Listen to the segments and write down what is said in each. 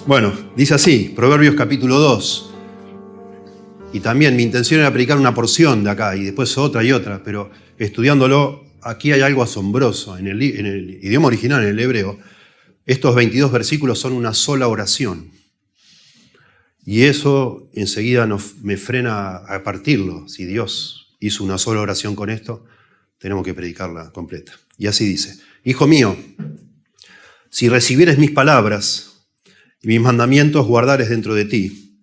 Bueno, dice así, Proverbios capítulo 2. Y también mi intención era predicar una porción de acá y después otra y otra, pero estudiándolo, aquí hay algo asombroso. En el idioma original, en el hebreo, estos 22 versículos son una sola oración. Y eso enseguida me frena a partirlo. Si Dios hizo una sola oración con esto, tenemos que predicarla completa. Y así dice: Hijo mío, si recibieres mis palabras y mis mandamientos guardares dentro de ti,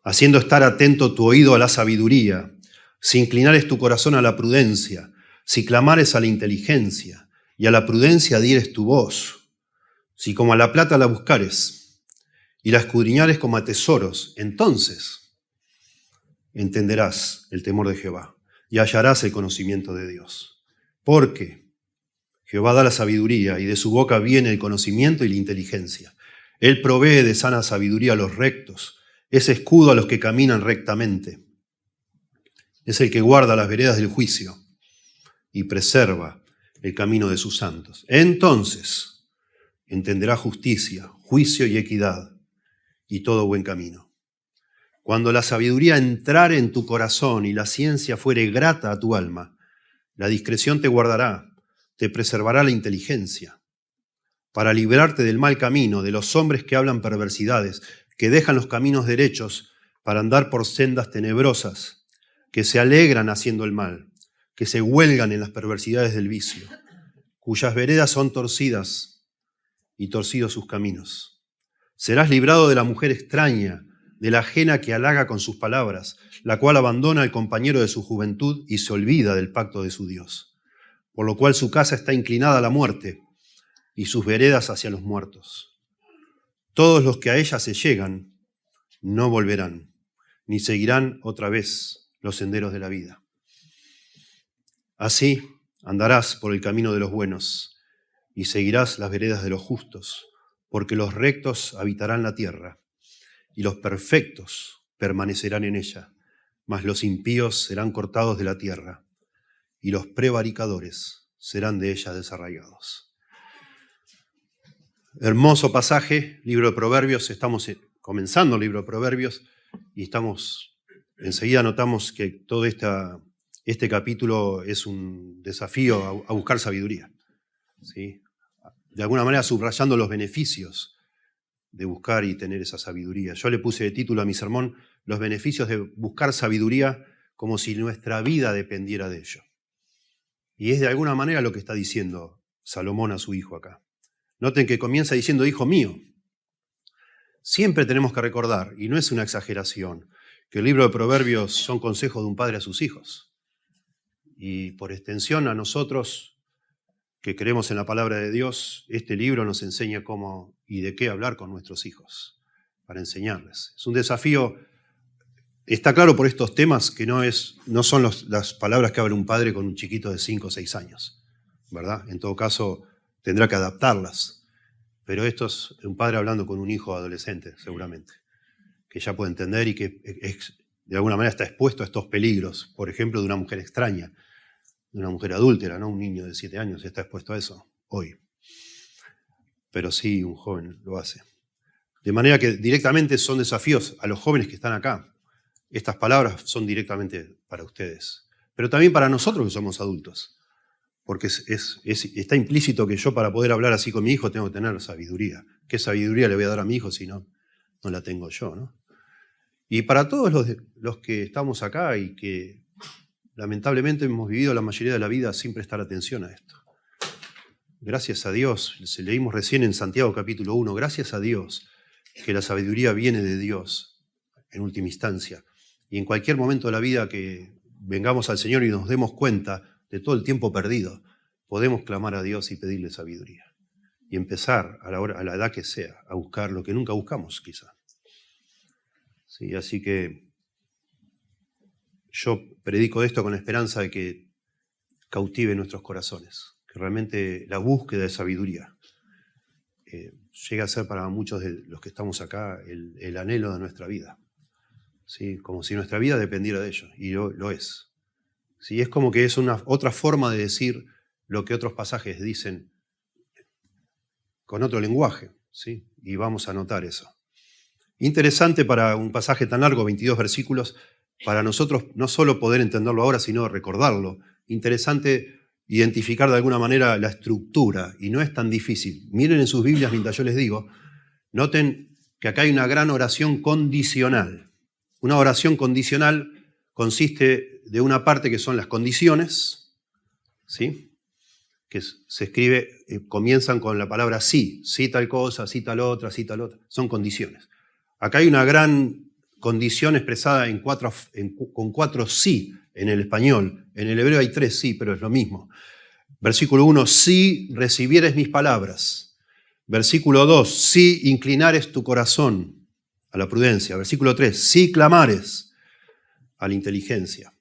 haciendo estar atento tu oído a la sabiduría, si inclinares tu corazón a la prudencia, si clamares a la inteligencia y a la prudencia dieres tu voz, si como a la plata la buscares y la escudriñares como a tesoros, entonces entenderás el temor de Jehová y hallarás el conocimiento de Dios. Porque Jehová da la sabiduría y de su boca viene el conocimiento y la inteligencia. Él provee de sana sabiduría a los rectos, es escudo a los que caminan rectamente. Es el que guarda las veredas del juicio y preserva el camino de sus santos. Entonces entenderá justicia, juicio y equidad y todo buen camino. Cuando la sabiduría entrare en tu corazón y la ciencia fuere grata a tu alma, la discreción te guardará, te preservará la inteligencia, para librarte del mal camino, de los hombres que hablan perversidades, que dejan los caminos derechos para andar por sendas tenebrosas, que se alegran haciendo el mal, que se huelgan en las perversidades del vicio, cuyas veredas son torcidas y torcidos sus caminos. Serás librado de la mujer extraña, de la ajena que halaga con sus palabras, la cual abandona al compañero de su juventud y se olvida del pacto de su Dios. Por lo cual su casa está inclinada a la muerte y sus veredas hacia los muertos. Todos los que a ella se llegan no volverán, ni seguirán otra vez los senderos de la vida. Así andarás por el camino de los buenos y seguirás las veredas de los justos, porque los rectos habitarán la tierra y los perfectos permanecerán en ella, mas los impíos serán cortados de la tierra y los prevaricadores serán de ella desarraigados. Hermoso pasaje, libro de Proverbios. Estamos comenzando el libro de Proverbios y enseguida notamos que todo este capítulo es un desafío a buscar sabiduría, ¿sí? De alguna manera subrayando los beneficios de buscar y tener esa sabiduría. Yo le puse de título a mi sermón: los beneficios de buscar sabiduría, como si nuestra vida dependiera de ello. Y es de alguna manera lo que está diciendo Salomón a su hijo acá. Noten que comienza diciendo: hijo mío. Siempre tenemos que recordar, y no es una exageración, que el libro de Proverbios son consejos de un padre a sus hijos. Y por extensión a nosotros que creemos en la palabra de Dios, este libro nos enseña cómo y de qué hablar con nuestros hijos, para enseñarles. Es un desafío. Está claro por estos temas que no son las palabras que habla un padre con un chiquito de 5 o 6 años, ¿verdad? En todo caso, tendrá que adaptarlas. Pero esto es un padre hablando con un hijo adolescente, seguramente, que ya puede entender y que de alguna manera está expuesto a estos peligros, por ejemplo, de una mujer extraña, de una mujer adúltera, ¿no? Un niño de 7 años está expuesto a eso hoy. Pero sí, un joven lo hace. De manera que directamente son desafíos a los jóvenes que están acá. Estas palabras son directamente para ustedes, pero también para nosotros que somos adultos, porque está implícito que yo, para poder hablar así con mi hijo, tengo que tener sabiduría. ¿Qué sabiduría le voy a dar a mi hijo si no la tengo yo, ¿no? Y para todos los que estamos acá y que lamentablemente hemos vivido la mayoría de la vida sin prestar atención a esto. Gracias a Dios, leímos recién en Santiago capítulo 1, gracias a Dios que la sabiduría viene de Dios en última instancia. Y en cualquier momento de la vida que vengamos al Señor y nos demos cuenta de todo el tiempo perdido, podemos clamar a Dios y pedirle sabiduría. Y empezar a la edad que sea a buscar lo que nunca buscamos quizá. Sí, así que yo predico esto con la esperanza de que cautive nuestros corazones, que realmente la búsqueda de sabiduría llega a ser para muchos de los que estamos acá el anhelo de nuestra vida. ¿Sí? Como si nuestra vida dependiera de ello, y lo es. ¿Sí? Es como que es otra forma de decir lo que otros pasajes dicen con otro lenguaje, ¿sí? Y vamos a notar eso. Interesante para un pasaje tan largo, 22 versículos, para nosotros no solo poder entenderlo ahora, sino recordarlo. Interesante identificar de alguna manera la estructura, y no es tan difícil. Miren en sus Biblias mientras yo les digo, noten que acá hay una gran oración condicional. Una oración condicional consiste de una parte que son las condiciones, ¿sí? Que se escribe, comienzan con la palabra sí, sí tal cosa, sí tal otra, son condiciones. Acá hay una gran condición expresada con 4 sí en el español. En el hebreo hay 3 sí, pero es lo mismo. Versículo 1, si recibieres mis palabras. Versículo 2, si inclinares tu corazón a la prudencia. Versículo 3, si clamares a la inteligencia.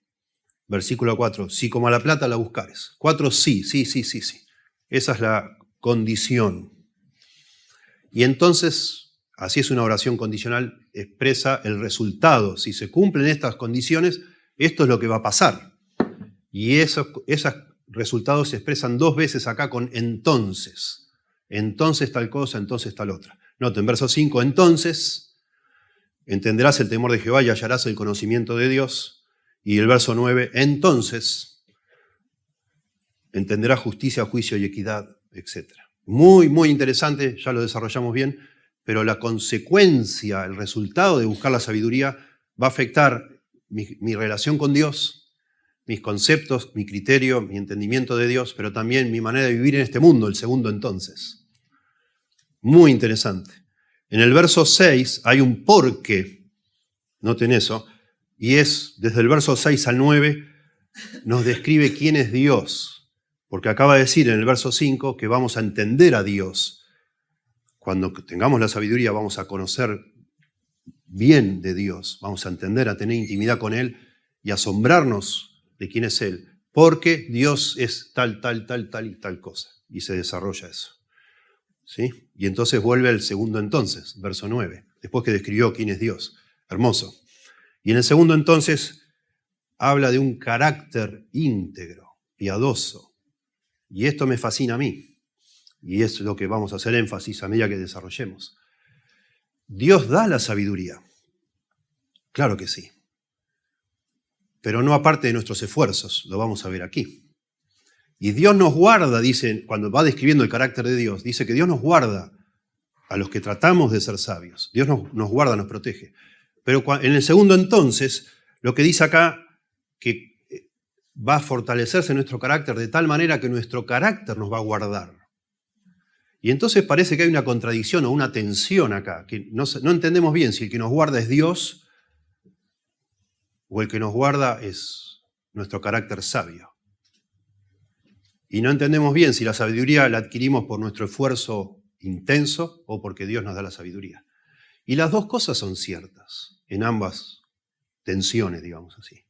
Versículo 4, si como a la plata la buscares. 4 sí. Esa es la condición. Y entonces, así es una oración condicional, expresa el resultado. Si se cumplen estas condiciones, esto es lo que va a pasar. Y esos resultados se expresan 2 veces acá con entonces. Entonces tal cosa, entonces tal otra. Noten, verso 5, entonces entenderás el temor de Jehová y hallarás el conocimiento de Dios. Y el verso 9, entonces entenderás justicia, juicio y equidad, etc. Muy, muy interesante, ya lo desarrollamos bien, pero la consecuencia, el resultado de buscar la sabiduría va a afectar mi relación con Dios, mis conceptos, mi criterio, mi entendimiento de Dios, pero también mi manera de vivir en este mundo, el segundo entonces. Muy interesante. En el verso 6 hay un porqué, noten eso, y es desde el verso 6 al 9 nos describe quién es Dios, porque acaba de decir en el verso 5 que vamos a entender a Dios. Cuando tengamos la sabiduría vamos a conocer bien de Dios, vamos a entender, a tener intimidad con Él y asombrarnos de quién es Él, porque Dios es tal y tal cosa, y se desarrolla eso. ¿Sí? Y entonces vuelve al segundo entonces, verso 9, después que describió quién es Dios. Hermoso. Y en el segundo entonces habla de un carácter íntegro, piadoso. Y esto me fascina a mí. Y es lo que vamos a hacer énfasis a medida que desarrollemos. Dios da la sabiduría. Claro que sí. Pero no aparte de nuestros esfuerzos, lo vamos a ver aquí. Y Dios nos guarda, dice, cuando va describiendo el carácter de Dios, dice que Dios nos guarda a los que tratamos de ser sabios. Dios nos guarda, nos protege. Pero en el segundo entonces, lo que dice acá, que va a fortalecerse nuestro carácter de tal manera que nuestro carácter nos va a guardar. Y entonces parece que hay una contradicción o una tensión acá, que no entendemos bien si el que nos guarda es Dios o el que nos guarda es nuestro carácter sabio. Y no entendemos bien si la sabiduría la adquirimos por nuestro esfuerzo intenso o porque Dios nos da la sabiduría. Y las dos cosas son ciertas en ambas tensiones, digamos así.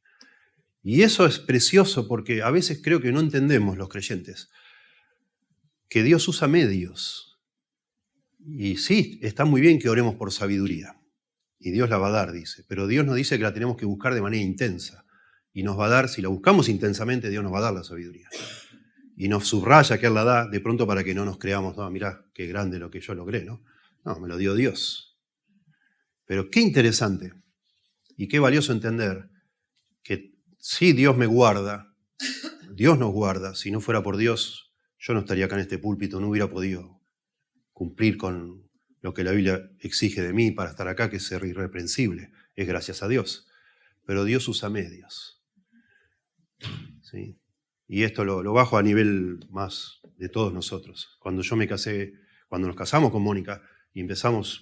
Y eso es precioso porque a veces creo que no entendemos los creyentes que Dios usa medios. Y sí, está muy bien que oremos por sabiduría. Y Dios la va a dar, dice. Pero Dios nos dice que la tenemos que buscar de manera intensa. Y nos va a dar, si la buscamos intensamente, Dios nos va a dar la sabiduría. Y nos subraya que Él la da, de pronto para que no nos creamos, no, mirá, qué grande lo que yo logré, ¿no? No, me lo dio Dios. Pero qué interesante y qué valioso entender que sí, Dios me guarda, Dios nos guarda. Si no fuera por Dios, yo no estaría acá en este púlpito, no hubiera podido cumplir con lo que la Biblia exige de mí para estar acá, que es ser irreprensible. Es gracias a Dios. Pero Dios usa medios. ¿Sí? Y esto lo bajo a nivel más de todos nosotros. Cuando yo me casé, cuando nos casamos con Mónica y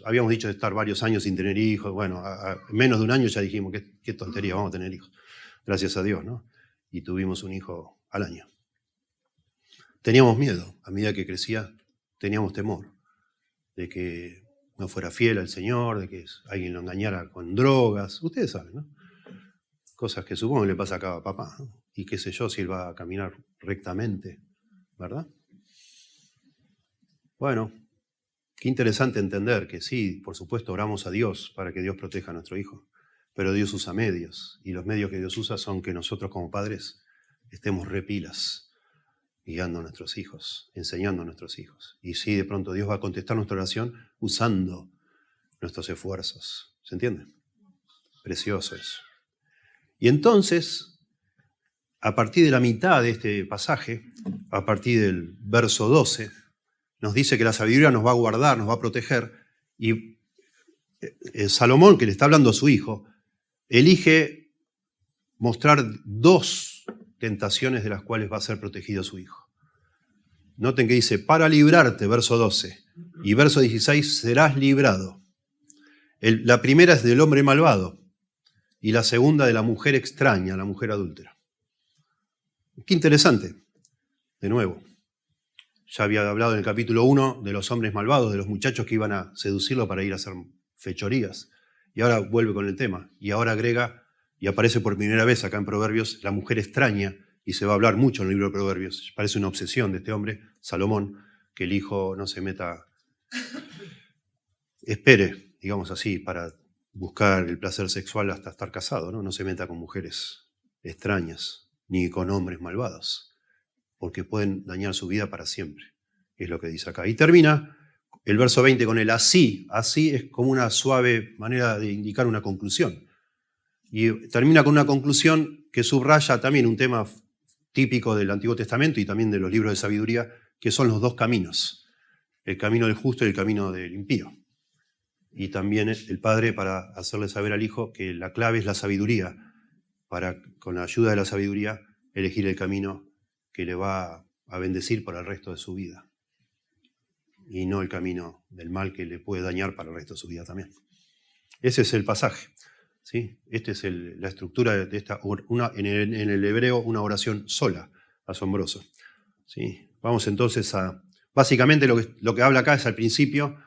habíamos dicho de estar varios años sin tener hijos, bueno, a menos de un año ya dijimos, qué tontería, vamos a tener hijos. Gracias a Dios, ¿no? Y tuvimos un hijo al año. Teníamos miedo, a medida que crecía, teníamos temor de que no fuera fiel al Señor, de que alguien lo engañara con drogas. Ustedes saben, ¿no? Cosas que supongo que le pasa a cada papá, ¿no? Y qué sé yo si él va a caminar rectamente, ¿verdad? Bueno, qué interesante entender que sí, por supuesto, oramos a Dios para que Dios proteja a nuestro hijo, pero Dios usa medios, y los medios que Dios usa son que nosotros como padres estemos repilas, guiando a nuestros hijos, enseñando a nuestros hijos. Y sí, de pronto Dios va a contestar nuestra oración usando nuestros esfuerzos. ¿Se entiende? Precioso eso. Y entonces, a partir de la mitad de este pasaje, a partir del verso 12, nos dice que la sabiduría nos va a guardar, nos va a proteger, y Salomón, que le está hablando a su hijo, elige mostrar 2 tentaciones de las cuales va a ser protegido su hijo. Noten que dice, para librarte, verso 12, y verso 16, serás librado. La primera es del hombre malvado, y la segunda de la mujer extraña, la mujer adúltera. Qué interesante, de nuevo. Ya había hablado en el capítulo 1 de los hombres malvados, de los muchachos que iban a seducirlo para ir a hacer fechorías. Y ahora vuelve con el tema. Y ahora agrega, y aparece por primera vez acá en Proverbios, la mujer extraña, y se va a hablar mucho en el libro de Proverbios. Parece una obsesión de este hombre, Salomón, que el hijo no se meta, espere, digamos así, para buscar el placer sexual hasta estar casado, ¿no? No se meta con mujeres extrañas, ni con hombres malvados, porque pueden dañar su vida para siempre, es lo que dice acá. Y termina el verso 20 con el así. Así es como una suave manera de indicar una conclusión. Y termina con una conclusión que subraya también un tema típico del Antiguo Testamento y también de los libros de sabiduría, que son los 2 caminos, el camino del justo y el camino del impío. Y también el padre para hacerle saber al hijo que la clave es la sabiduría, para con la ayuda de la sabiduría elegir el camino que le va a bendecir para el resto de su vida, y no el camino del mal que le puede dañar para el resto de su vida también. Ese es el pasaje, ¿sí? Esta es la estructura de esta, en el hebreo, una oración sola, asombroso, ¿sí? Vamos entonces a, básicamente lo que habla acá es al principio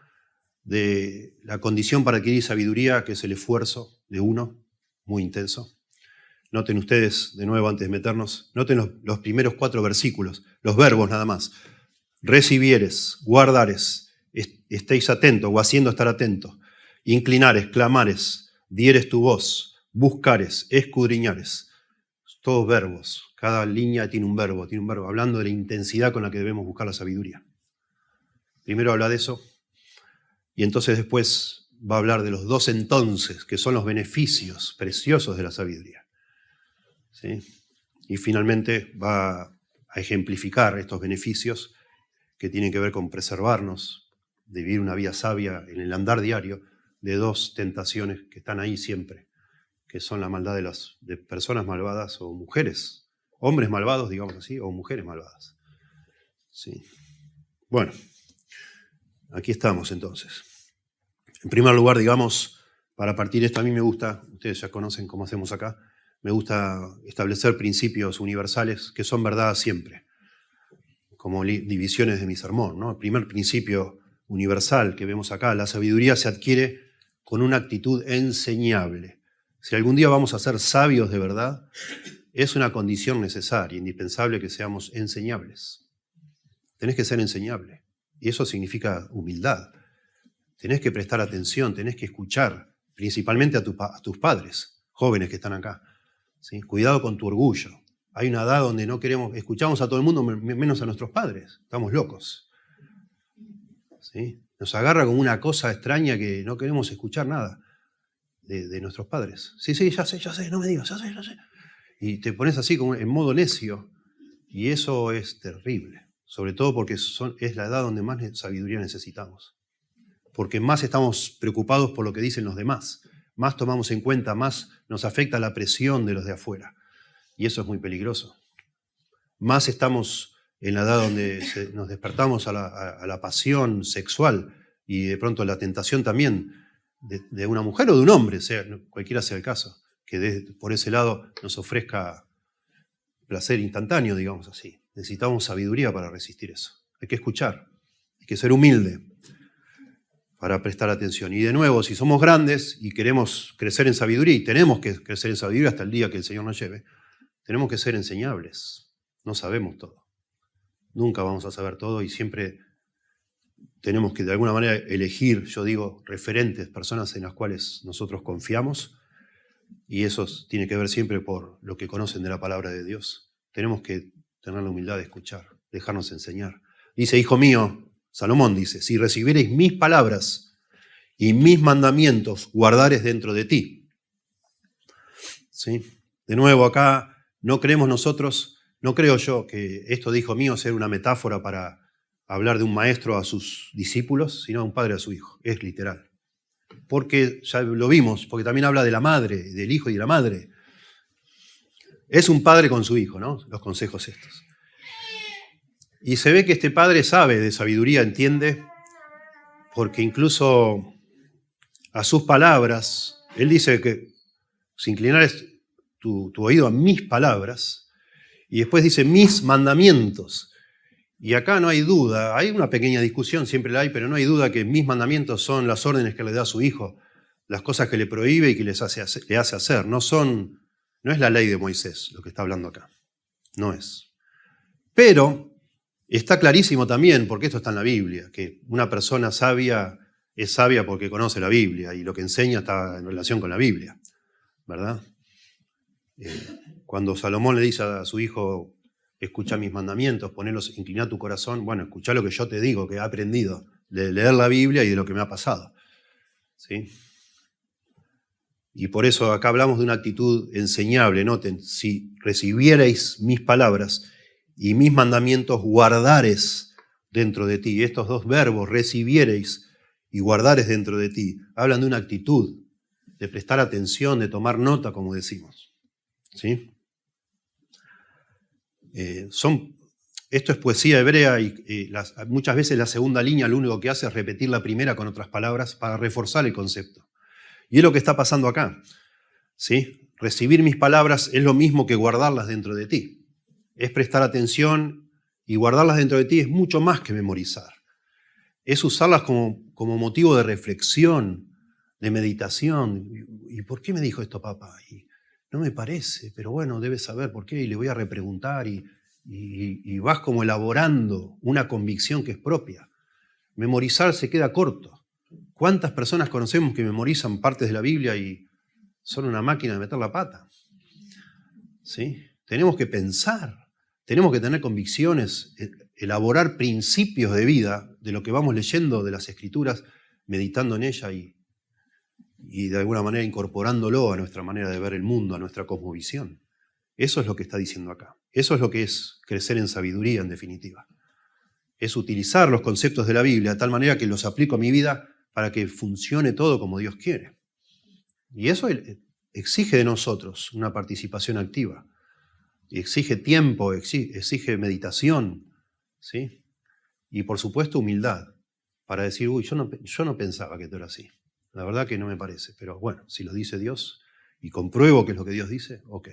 de la condición para adquirir sabiduría, que es el esfuerzo de uno, muy intenso. Noten ustedes, de nuevo, antes de meternos, noten los primeros 4 versículos, los verbos nada más. Recibieres, guardares, estéis atentos o haciendo estar atentos, inclinares, clamares, dieres tu voz, buscares, escudriñares. Todos verbos, cada línea tiene un verbo, hablando de la intensidad con la que debemos buscar la sabiduría. Primero habla de eso, y entonces después va a hablar de los 2 entonces, que son los beneficios preciosos de la sabiduría. ¿Sí? Y finalmente va a ejemplificar estos beneficios que tienen que ver con preservarnos, de vivir una vida sabia en el andar diario, de 2 tentaciones que están ahí siempre, que son la maldad de personas malvadas o mujeres, hombres malvados, digamos así, o mujeres malvadas. ¿Sí? Bueno, aquí estamos entonces. En primer lugar, digamos, para partir de esto, a mí me gusta, ustedes ya conocen cómo hacemos acá, me gusta establecer principios universales que son verdad siempre, como divisiones de mi sermón, ¿no? El primer principio universal que vemos acá, la sabiduría se adquiere con una actitud enseñable. Si algún día vamos a ser sabios de verdad, es una condición necesaria, indispensable que seamos enseñables. Tenés que ser enseñable, y eso significa humildad. Tenés que prestar atención, tenés que escuchar, principalmente a tus padres, jóvenes que están acá. ¿Sí? Cuidado con tu orgullo. Hay una edad donde no queremos, escuchamos a todo el mundo menos a nuestros padres. Estamos locos. ¿Sí? Nos agarra como una cosa extraña que no queremos escuchar nada de nuestros padres. Sí, ya sé, no me digas, ya sé. Y te pones así como en modo necio. Y eso es terrible. Sobre todo porque es la edad donde más sabiduría necesitamos. Porque más estamos preocupados por lo que dicen los demás. Más tomamos en cuenta, más nos afecta la presión de los de afuera. Y eso es muy peligroso. Más estamos en la edad donde nos despertamos a la pasión sexual y de pronto la tentación también de una mujer o de un hombre, cualquiera sea el caso, que por ese lado nos ofrezca placer instantáneo, digamos así. Necesitamos sabiduría para resistir eso. Hay que escuchar, hay que ser humilde para prestar atención. Y de nuevo, si somos grandes y queremos crecer en sabiduría, y tenemos que crecer en sabiduría hasta el día que el Señor nos lleve, tenemos que ser enseñables. No sabemos todo. Nunca vamos a saber todo y siempre tenemos que de alguna manera elegir, yo digo, referentes, personas en las cuales nosotros confiamos, y eso tiene que ver siempre por lo que conocen de la palabra de Dios. Tenemos que tener la humildad de escuchar, dejarnos enseñar. Dice, hijo mío, Salomón dice, si recibiereis mis palabras y mis mandamientos guardares dentro de ti. ¿Sí? De nuevo, acá no creemos nosotros, no creo yo que esto de hijo mío sea una metáfora para hablar de un maestro a sus discípulos, sino a un padre a su hijo. Es literal. Porque ya lo vimos, porque también habla de la madre, del hijo y de la madre. Es un padre con su hijo, ¿no? Los consejos estos. Y se ve que este padre sabe de sabiduría, entiende, porque incluso a sus palabras, él dice que si inclinares tu oído a mis palabras, y después dice mis mandamientos. Y acá no hay duda, hay una pequeña discusión, siempre la hay, pero no hay duda que mis mandamientos son las órdenes que le da a su hijo, las cosas que le prohíbe y que le hace hacer. No es la ley de Moisés lo que está hablando acá, no es. Pero está clarísimo también, porque esto está en la Biblia, que una persona sabia es sabia porque conoce la Biblia y lo que enseña está en relación con la Biblia, ¿verdad? Cuando Salomón le dice a su hijo, escucha mis mandamientos, ponelos, inclina tu corazón, bueno, escucha lo que yo te digo, que he aprendido de leer la Biblia y de lo que me ha pasado. ¿Sí? Y por eso acá hablamos de una actitud enseñable. Noten, si recibierais mis palabras y mis mandamientos guardares dentro de ti. Estos dos verbos, recibierais y guardares dentro de ti, hablan de una actitud, de prestar atención, de tomar nota, como decimos. ¿Sí? Esto es poesía hebrea y muchas veces la segunda línea lo único que hace es repetir la primera con otras palabras para reforzar el concepto. Y es lo que está pasando acá. ¿Sí? Recibir mis palabras es lo mismo que guardarlas dentro de ti. Es prestar atención y guardarlas dentro de ti es mucho más que memorizar. Es usarlas como motivo de reflexión, de meditación. ¿Y por qué me dijo esto, papá? Y no me parece, pero bueno, debes saber por qué y le voy a repreguntar y vas como elaborando una convicción que es propia. Memorizar se queda corto. ¿Cuántas personas conocemos que memorizan partes de la Biblia y son una máquina de meter la pata? ¿Sí? Tenemos que pensar, tenemos que tener convicciones, elaborar principios de vida de lo que vamos leyendo de las Escrituras, meditando en ella y de alguna manera incorporándolo a nuestra manera de ver el mundo, a nuestra cosmovisión. Eso es lo que está diciendo acá. Eso es lo que es crecer en sabiduría, en definitiva. Es utilizar los conceptos de la Biblia de tal manera que los aplico a mi vida para que funcione todo como Dios quiere. Y eso exige de nosotros una participación activa. Exige tiempo, exige meditación, ¿sí? Y por supuesto humildad, para decir, yo no pensaba que esto era así. La verdad que no me parece, pero bueno, si lo dice Dios y compruebo que es lo que Dios dice, ok,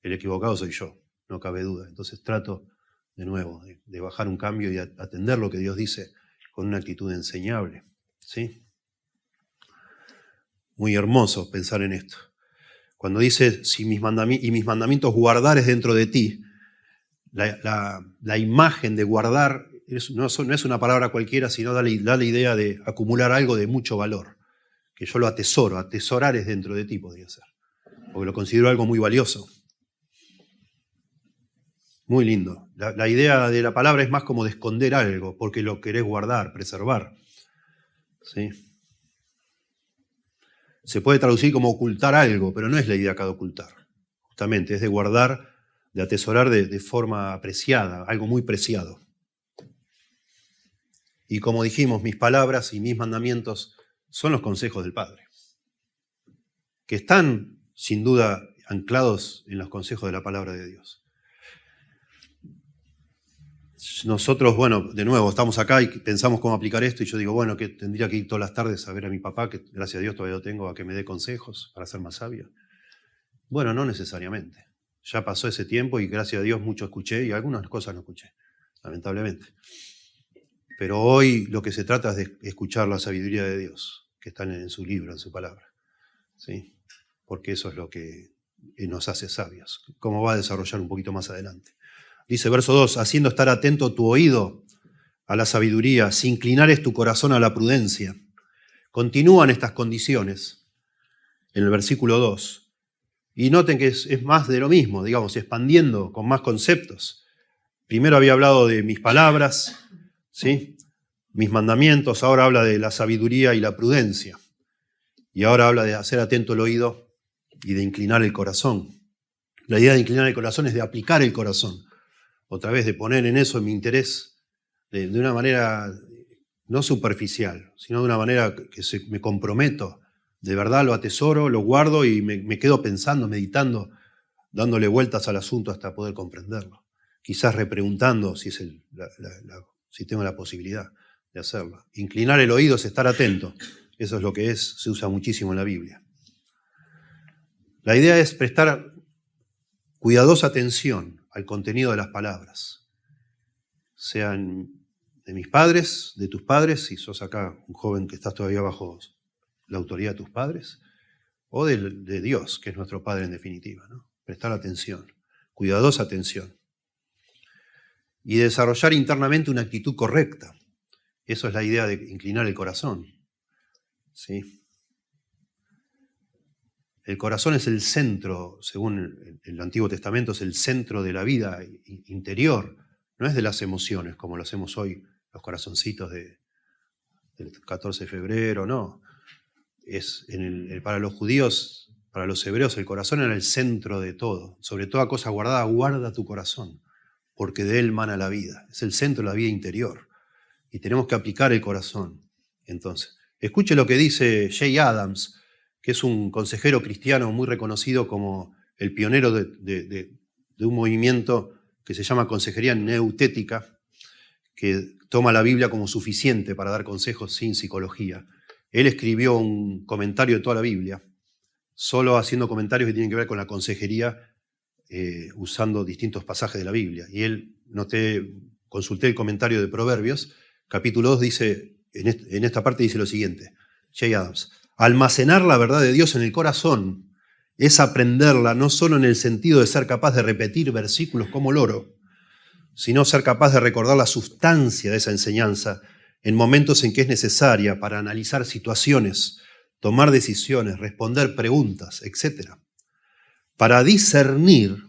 el equivocado soy yo, no cabe duda. Entonces trato de nuevo de bajar un cambio y atender lo que Dios dice con una actitud enseñable, ¿sí? Muy hermoso pensar en esto. Cuando dice, si mis mandamientos guardares dentro de ti, la imagen de guardar no es una palabra cualquiera, sino da la idea de acumular algo de mucho valor. Que yo lo atesoro, atesorar es dentro de ti, podría ser. Porque lo considero algo muy valioso. Muy lindo. La idea de la palabra es más como de esconder algo, porque lo querés guardar, preservar. ¿Sí? Se puede traducir como ocultar algo, pero no es la idea acá de ocultar. Justamente, es de guardar, de atesorar de forma apreciada, algo muy preciado. Y como dijimos, mis palabras y mis mandamientos son los consejos del Padre, que están, sin duda, anclados en los consejos de la palabra de Dios. Nosotros, bueno, de nuevo, estamos acá y pensamos cómo aplicar esto y yo digo, bueno, que tendría que ir todas las tardes a ver a mi papá, que gracias a Dios todavía lo tengo, a que me dé consejos para ser más sabio. Bueno, no necesariamente. Ya pasó ese tiempo y gracias a Dios mucho escuché y algunas cosas no escuché, lamentablemente. Pero hoy lo que se trata es de escuchar la sabiduría de Dios, que está en su libro, en su palabra. ¿Sí? Porque eso es lo que nos hace sabios, como va a desarrollar un poquito más adelante. Dice verso 2, haciendo estar atento tu oído a la sabiduría, si inclinares tu corazón a la prudencia. Continúan estas condiciones en el versículo 2. Y noten que es más de lo mismo, digamos, expandiendo con más conceptos. Primero había hablado de mis palabras, ¿sí? Mis mandamientos, ahora habla de la sabiduría y la prudencia. Y ahora habla de hacer atento el oído y de inclinar el corazón. La idea de inclinar el corazón es de aplicar el corazón. Otra vez, de poner en eso mi interés de una manera no superficial, sino de una manera que me comprometo. De verdad lo atesoro, lo guardo y me quedo pensando, meditando, dándole vueltas al asunto hasta poder comprenderlo. Quizás repreguntando si tengo la posibilidad de hacerlo. Inclinar el oído es estar atento. Eso es lo que se usa muchísimo en la Biblia. La idea es prestar cuidadosa atención al contenido de las palabras, sean de mis padres, de tus padres, si sos acá un joven que estás todavía bajo la autoridad de tus padres, o de Dios, que es nuestro Padre en definitiva, ¿no? Prestar atención, cuidadosa atención. Y desarrollar internamente una actitud correcta. Eso es la idea de inclinar el corazón. ¿Sí? El corazón es el centro, según el Antiguo Testamento, es el centro de la vida interior. No es de las emociones, como lo hacemos hoy, los corazoncitos del 14 de febrero, no. Para los judíos, para los hebreos, el corazón era el centro de todo. Sobre toda cosa guardada, guarda tu corazón, porque de él mana la vida. Es el centro de la vida interior. Y tenemos que aplicar el corazón. Entonces, escuche lo que dice Jay Adams, que es un consejero cristiano muy reconocido como el pionero de un movimiento que se llama consejería neutética, que toma la Biblia como suficiente para dar consejos sin psicología. Él escribió un comentario de toda la Biblia, solo haciendo comentarios que tienen que ver con la consejería, usando distintos pasajes de la Biblia. Y consulté el comentario de Proverbios, capítulo 2 dice, en esta parte dice lo siguiente, Jay Adams: almacenar la verdad de Dios en el corazón es aprenderla no solo en el sentido de ser capaz de repetir versículos como loro, sino ser capaz de recordar la sustancia de esa enseñanza en momentos en que es necesaria para analizar situaciones, tomar decisiones, responder preguntas, etc. Para discernir,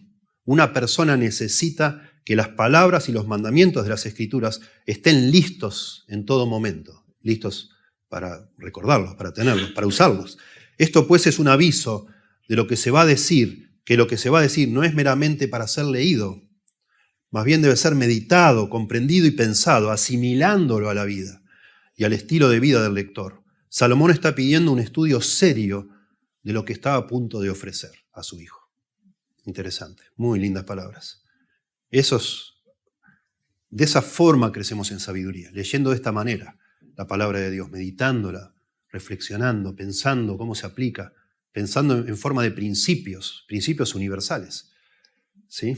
una persona necesita que las palabras y los mandamientos de las Escrituras estén listos en todo momento, listos para recordarlos, para tenerlos, para usarlos. Esto pues es un aviso de lo que se va a decir, que lo que se va a decir no es meramente para ser leído, más bien debe ser meditado, comprendido y pensado, asimilándolo a la vida y al estilo de vida del lector. Salomón está pidiendo un estudio serio de lo que está a punto de ofrecer a su hijo. Interesante, muy lindas palabras. De esa forma crecemos en sabiduría, leyendo de esta manera la palabra de Dios, meditándola, reflexionando, pensando cómo se aplica, pensando en forma de principios universales. ¿Sí?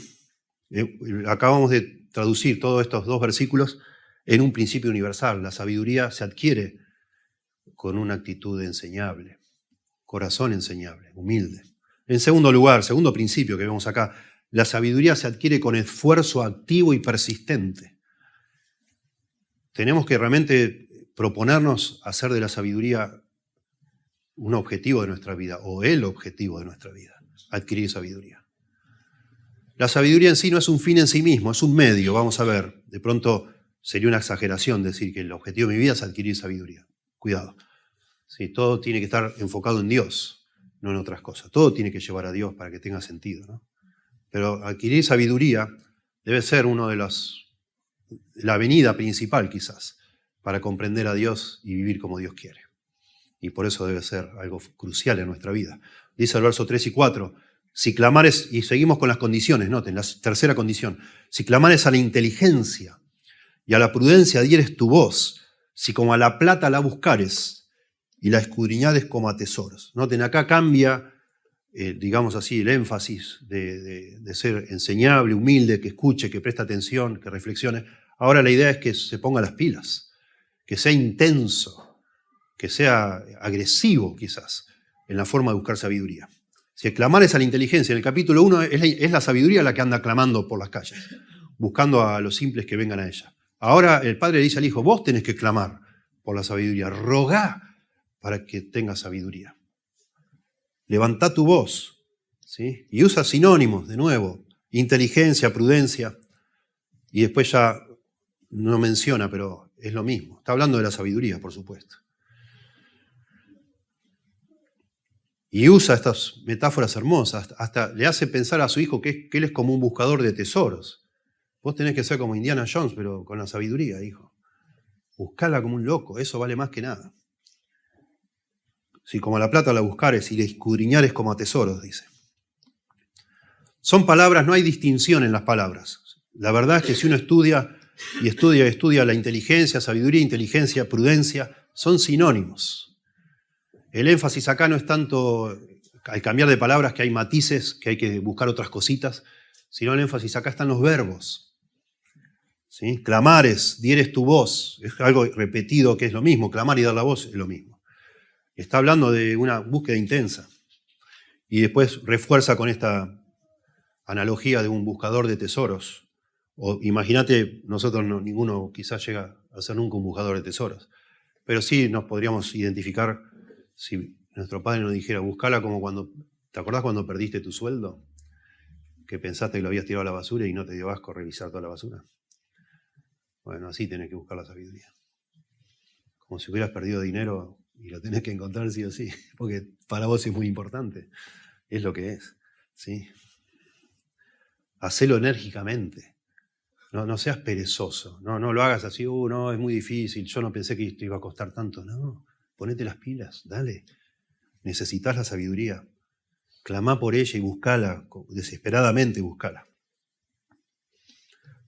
Acabamos de traducir todos estos 2 versículos en un principio universal. La sabiduría se adquiere con una actitud enseñable, corazón enseñable, humilde. En segundo lugar, segundo principio que vemos acá, la sabiduría se adquiere con esfuerzo activo y persistente. Tenemos que realmente proponernos hacer de la sabiduría un objetivo de nuestra vida, o el objetivo de nuestra vida, adquirir sabiduría. La sabiduría en sí no es un fin en sí mismo, es un medio, vamos a ver. De pronto sería una exageración decir que el objetivo de mi vida es adquirir sabiduría. Cuidado. Sí, todo tiene que estar enfocado en Dios, no en otras cosas. Todo tiene que llevar a Dios para que tenga sentido, ¿no? Pero adquirir sabiduría debe ser la avenida principal quizás para comprender a Dios y vivir como Dios quiere. Y por eso debe ser algo crucial en nuestra vida. Dice el verso 3 y 4, si clamares, y seguimos con las condiciones, noten, la tercera condición, si clamares a la inteligencia y a la prudencia dieres tu voz, si como a la plata la buscares y la escudriñares como a tesoros. Noten, acá cambia, digamos así, el énfasis de ser enseñable, humilde, que escuche, que preste atención, que reflexione. Ahora la idea es que se ponga las pilas, que sea intenso, que sea agresivo quizás en la forma de buscar sabiduría. Si clamares a la inteligencia, en el capítulo 1 es la sabiduría la que anda clamando por las calles, buscando a los simples que vengan a ella. Ahora el padre le dice al hijo, vos tenés que clamar por la sabiduría, rogá para que tengas sabiduría. Levantá tu voz, ¿sí? Y usa sinónimos de nuevo, inteligencia, prudencia, y después ya no menciona, pero es lo mismo. Está hablando de la sabiduría, por supuesto. Y usa estas metáforas hermosas, hasta le hace pensar a su hijo que él es como un buscador de tesoros. Vos tenés que ser como Indiana Jones, pero con la sabiduría, hijo. Buscala como un loco, eso vale más que nada. Si como la plata la buscares y la escudriñares como a tesoros, dice. Son palabras, no hay distinción en las palabras. La verdad es que si uno estudia la inteligencia, sabiduría, inteligencia, prudencia, son sinónimos. El énfasis acá no es tanto al cambiar de palabras que hay matices, que hay que buscar otras cositas, sino el énfasis acá están los verbos. ¿Sí? Clamares, dieres tu voz, es algo repetido que es lo mismo, clamar y dar la voz es lo mismo. Está hablando de una búsqueda intensa. Y después refuerza con esta analogía de un buscador de tesoros. O imagínate, nosotros ninguno quizás llega a ser nunca un buscador de tesoros, pero sí nos podríamos identificar si nuestro padre nos dijera, buscala como cuando, ¿te acordás cuando perdiste tu sueldo? Que pensaste que lo habías tirado a la basura y no te dio asco revisar toda la basura. Bueno, así tenés que buscar la sabiduría. Como si hubieras perdido dinero y lo tenés que encontrar sí o sí, porque para vos es muy importante. Es lo que es, ¿sí? Hacelo enérgicamente. No seas perezoso. No lo hagas así, no, es muy difícil, yo no pensé que esto iba a costar tanto. No, ponete las pilas, dale. Necesitas la sabiduría. Clamá por ella y buscala, desesperadamente buscala.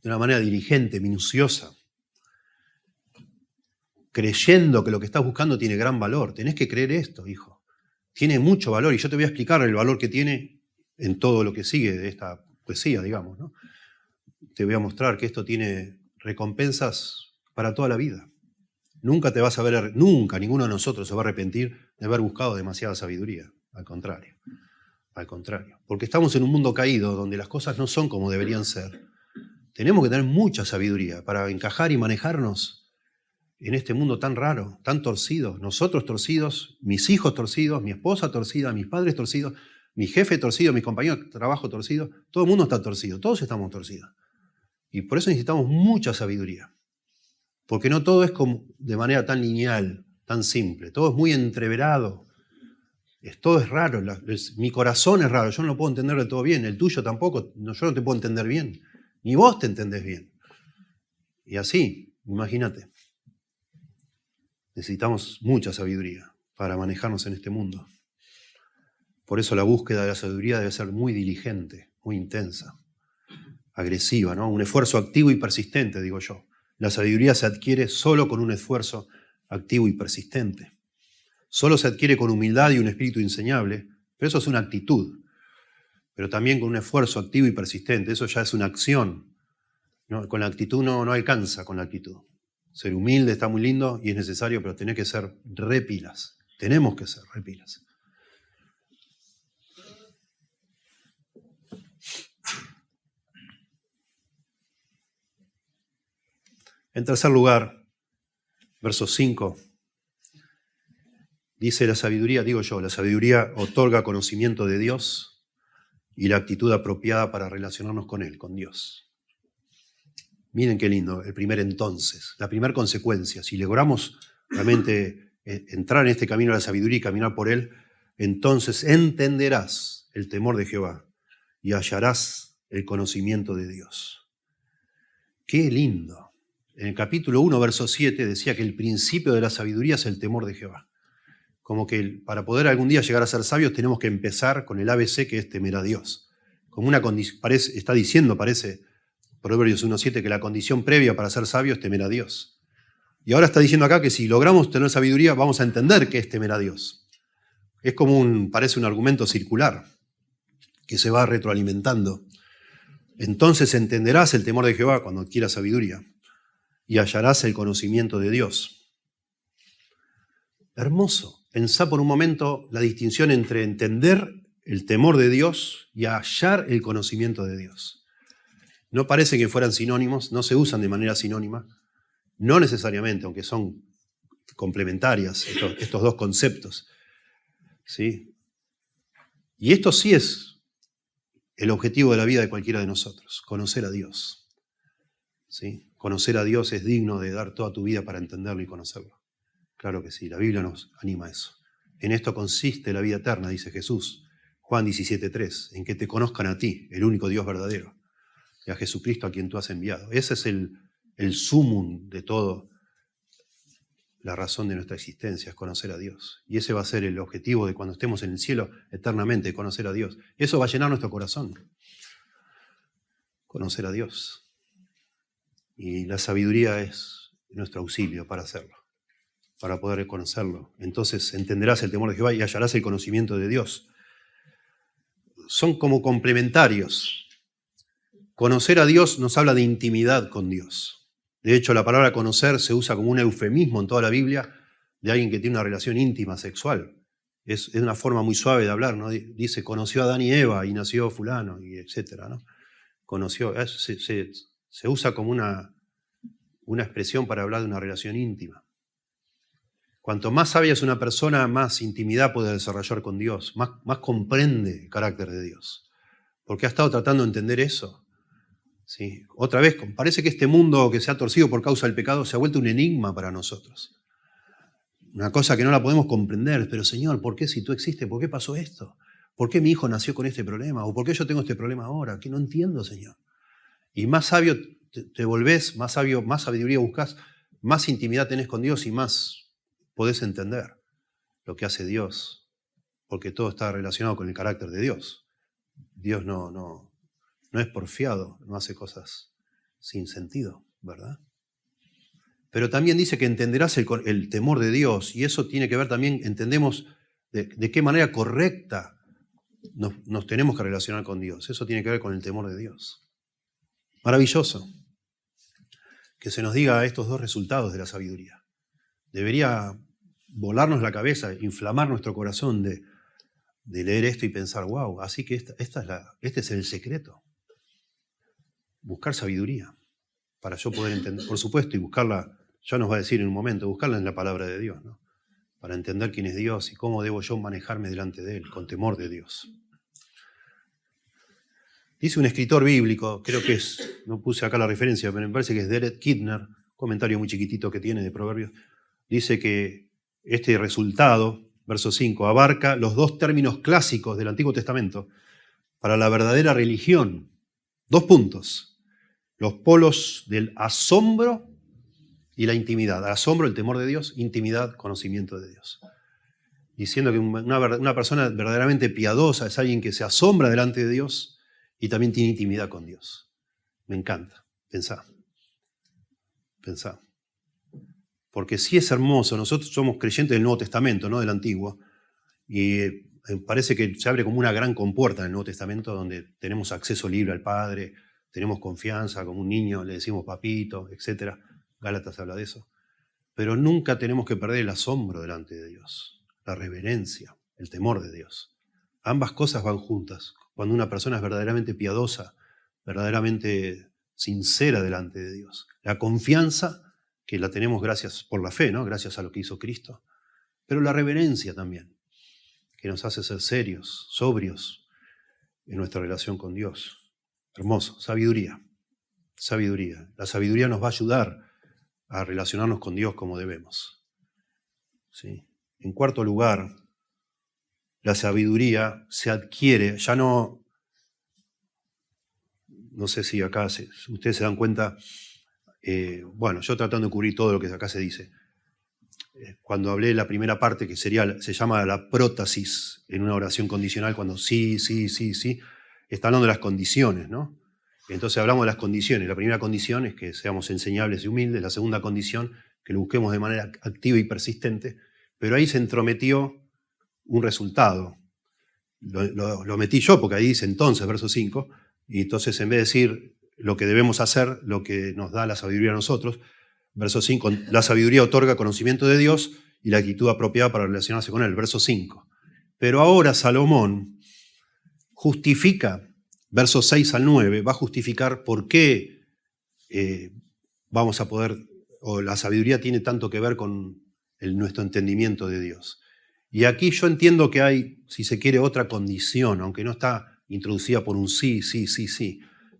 De una manera diligente, minuciosa. Creyendo que lo que estás buscando tiene gran valor. Tenés que creer esto, hijo. Tiene mucho valor y yo te voy a explicar el valor que tiene en todo lo que sigue de esta poesía, digamos, ¿no? Te voy a mostrar que esto tiene recompensas para toda la vida. Nunca ninguno de nosotros se va a arrepentir de haber buscado demasiada sabiduría. Al contrario. Porque estamos en un mundo caído donde las cosas no son como deberían ser. Tenemos que tener mucha sabiduría para encajar y manejarnos en este mundo tan raro, tan torcido. Nosotros torcidos, mis hijos torcidos, mi esposa torcida, mis padres torcidos, mi jefe torcido, mis compañeros de trabajo torcidos. Todo el mundo está torcido, todos estamos torcidos. Y por eso necesitamos mucha sabiduría. Porque no todo es como de manera tan lineal, tan simple. Todo es muy entreverado. Todo es raro. Mi corazón es raro. Yo no lo puedo entender de todo bien. El tuyo tampoco. Yo no te puedo entender bien. Ni vos te entendés bien. Y así, imagínate. Necesitamos mucha sabiduría para manejarnos en este mundo. Por eso la búsqueda de la sabiduría debe ser muy diligente, muy intensa, agresiva, ¿no? Un esfuerzo activo y persistente, digo yo. La sabiduría se adquiere solo con un esfuerzo activo y persistente. Solo se adquiere con humildad y un espíritu enseñable, pero eso es una actitud. Pero también con un esfuerzo activo y persistente, eso ya es una acción. ¿No? Con la actitud no alcanza con la actitud. Ser humilde está muy lindo y es necesario, pero tenés que ser repilas. Tenemos que ser repilas. En tercer lugar, verso 5, dice la sabiduría otorga conocimiento de Dios y la actitud apropiada para relacionarnos con Él, con Dios. Miren qué lindo, el primer entonces, la primera consecuencia. Si logramos realmente entrar en este camino de la sabiduría y caminar por Él, entonces entenderás el temor de Jehová y hallarás el conocimiento de Dios. Qué lindo. En el capítulo 1, verso 7, decía que el principio de la sabiduría es el temor de Jehová. Como que para poder algún día llegar a ser sabios tenemos que empezar con el ABC, que es temer a Dios. Como una condición, está diciendo, parece, Proverbios 1.7, que la condición previa para ser sabio es temer a Dios. Y ahora está diciendo acá que si logramos tener sabiduría, vamos a entender qué es temer a Dios. Es como parece un argumento circular que se va retroalimentando. Entonces entenderás el temor de Jehová cuando adquieras sabiduría y hallarás el conocimiento de Dios. Hermoso. Pensá por un momento la distinción entre entender el temor de Dios y hallar el conocimiento de Dios. No parece que fueran sinónimos, no se usan de manera sinónima, no necesariamente, aunque son complementarias estos dos conceptos. ¿Sí? Y esto sí es el objetivo de la vida de cualquiera de nosotros, conocer a Dios. ¿Sí? Conocer a Dios es digno de dar toda tu vida para entenderlo y conocerlo. Claro que sí, la Biblia nos anima a eso. En esto consiste la vida eterna, dice Jesús. Juan 17:3, en que te conozcan a ti, el único Dios verdadero, y a Jesucristo a quien tú has enviado. Ese es el sumum de todo. La razón de nuestra existencia es conocer a Dios. Y ese va a ser el objetivo de cuando estemos en el cielo eternamente, conocer a Dios. Eso va a llenar nuestro corazón. Conocer a Dios. Y la sabiduría es nuestro auxilio para hacerlo, para poder conocerlo. Entonces entenderás el temor de Jehová y hallarás el conocimiento de Dios. Son como complementarios. Conocer a Dios nos habla de intimidad con Dios. De hecho, la palabra conocer se usa como un eufemismo en toda la Biblia de alguien que tiene una relación íntima, sexual. Es una forma muy suave de hablar, ¿no? Dice, conoció a Adán y Eva y nació fulano, y etcétera, ¿no? Conoció, se usa como una expresión para hablar de una relación íntima. Cuanto más sabia es una persona, más intimidad puede desarrollar con Dios, más comprende el carácter de Dios. Porque ha estado tratando de entender eso. ¿Sí? Otra vez, parece que este mundo que se ha torcido por causa del pecado se ha vuelto un enigma para nosotros. Una cosa que no la podemos comprender, pero Señor, ¿por qué si tú existes? ¿Por qué pasó esto? ¿Por qué mi hijo nació con este problema? ¿O por qué yo tengo este problema ahora? Que no entiendo, Señor. Y más sabio te volvés, más sabio, más sabiduría buscas, más intimidad tenés con Dios y más podés entender lo que hace Dios, porque todo está relacionado con el carácter de Dios. Dios no es porfiado, no hace cosas sin sentido, ¿verdad? Pero también dice que entenderás el temor de Dios, y eso tiene que ver también, entendemos de qué manera correcta nos tenemos que relacionar con Dios. Eso tiene que ver con el temor de Dios. Maravilloso que se nos diga estos dos resultados de la sabiduría. Debería volarnos la cabeza, inflamar nuestro corazón de leer esto y pensar, wow, así que este es el secreto. Buscar sabiduría para yo poder entender, por supuesto, y buscarla, ya nos va a decir en un momento, buscarla en la palabra de Dios, ¿no? Para entender quién es Dios y cómo debo yo manejarme delante de Él, con temor de Dios. Dice un escritor bíblico, creo que no puse acá la referencia, pero me parece que es Derek Kidner, un comentario muy chiquitito que tiene de Proverbios, dice que este resultado, verso 5, abarca los dos términos clásicos del Antiguo Testamento para la verdadera religión. 2 puntos. Los polos del asombro y la intimidad. Asombro, el temor de Dios, intimidad, conocimiento de Dios. Diciendo que una persona verdaderamente piadosa es alguien que se asombra delante de Dios y también tiene intimidad con Dios. Me encanta. Pensá. Porque sí es hermoso. Nosotros somos creyentes del Nuevo Testamento, no del Antiguo. Y parece que se abre como una gran compuerta en el Nuevo Testamento donde tenemos acceso libre al Padre, tenemos confianza, como un niño le decimos papito, etc. Gálatas habla de eso. Pero nunca tenemos que perder el asombro delante de Dios, la reverencia, el temor de Dios. Ambas cosas van juntas. Cuando una persona es verdaderamente piadosa, verdaderamente sincera delante de Dios. La confianza, que la tenemos gracias por la fe, ¿no? Gracias a lo que hizo Cristo. Pero la reverencia también, que nos hace ser serios, sobrios en nuestra relación con Dios. Hermoso, sabiduría. La sabiduría nos va a ayudar a relacionarnos con Dios como debemos. ¿Sí? En cuarto lugar, la sabiduría se adquiere, ya no sé si acá ustedes se dan cuenta, yo tratando de cubrir todo lo que acá se dice. Cuando hablé de la primera parte, que se llama la prótasis en una oración condicional, cuando sí, está hablando de las condiciones, ¿no? Entonces hablamos de las condiciones. La primera condición es que seamos enseñables y humildes. La segunda condición, que lo busquemos de manera activa y persistente. Pero ahí se entrometió un resultado. Lo metí yo, porque ahí dice entonces, verso 5, y entonces en vez de decir lo que debemos hacer, lo que nos da la sabiduría a nosotros, verso 5, la sabiduría otorga conocimiento de Dios y la actitud apropiada para relacionarse con Él, verso 5. Pero ahora Salomón justifica, versos 6 al 9, va a justificar por qué vamos a poder, o la sabiduría tiene tanto que ver con nuestro entendimiento de Dios. Y aquí yo entiendo que hay, si se quiere, otra condición, aunque no está introducida por un sí,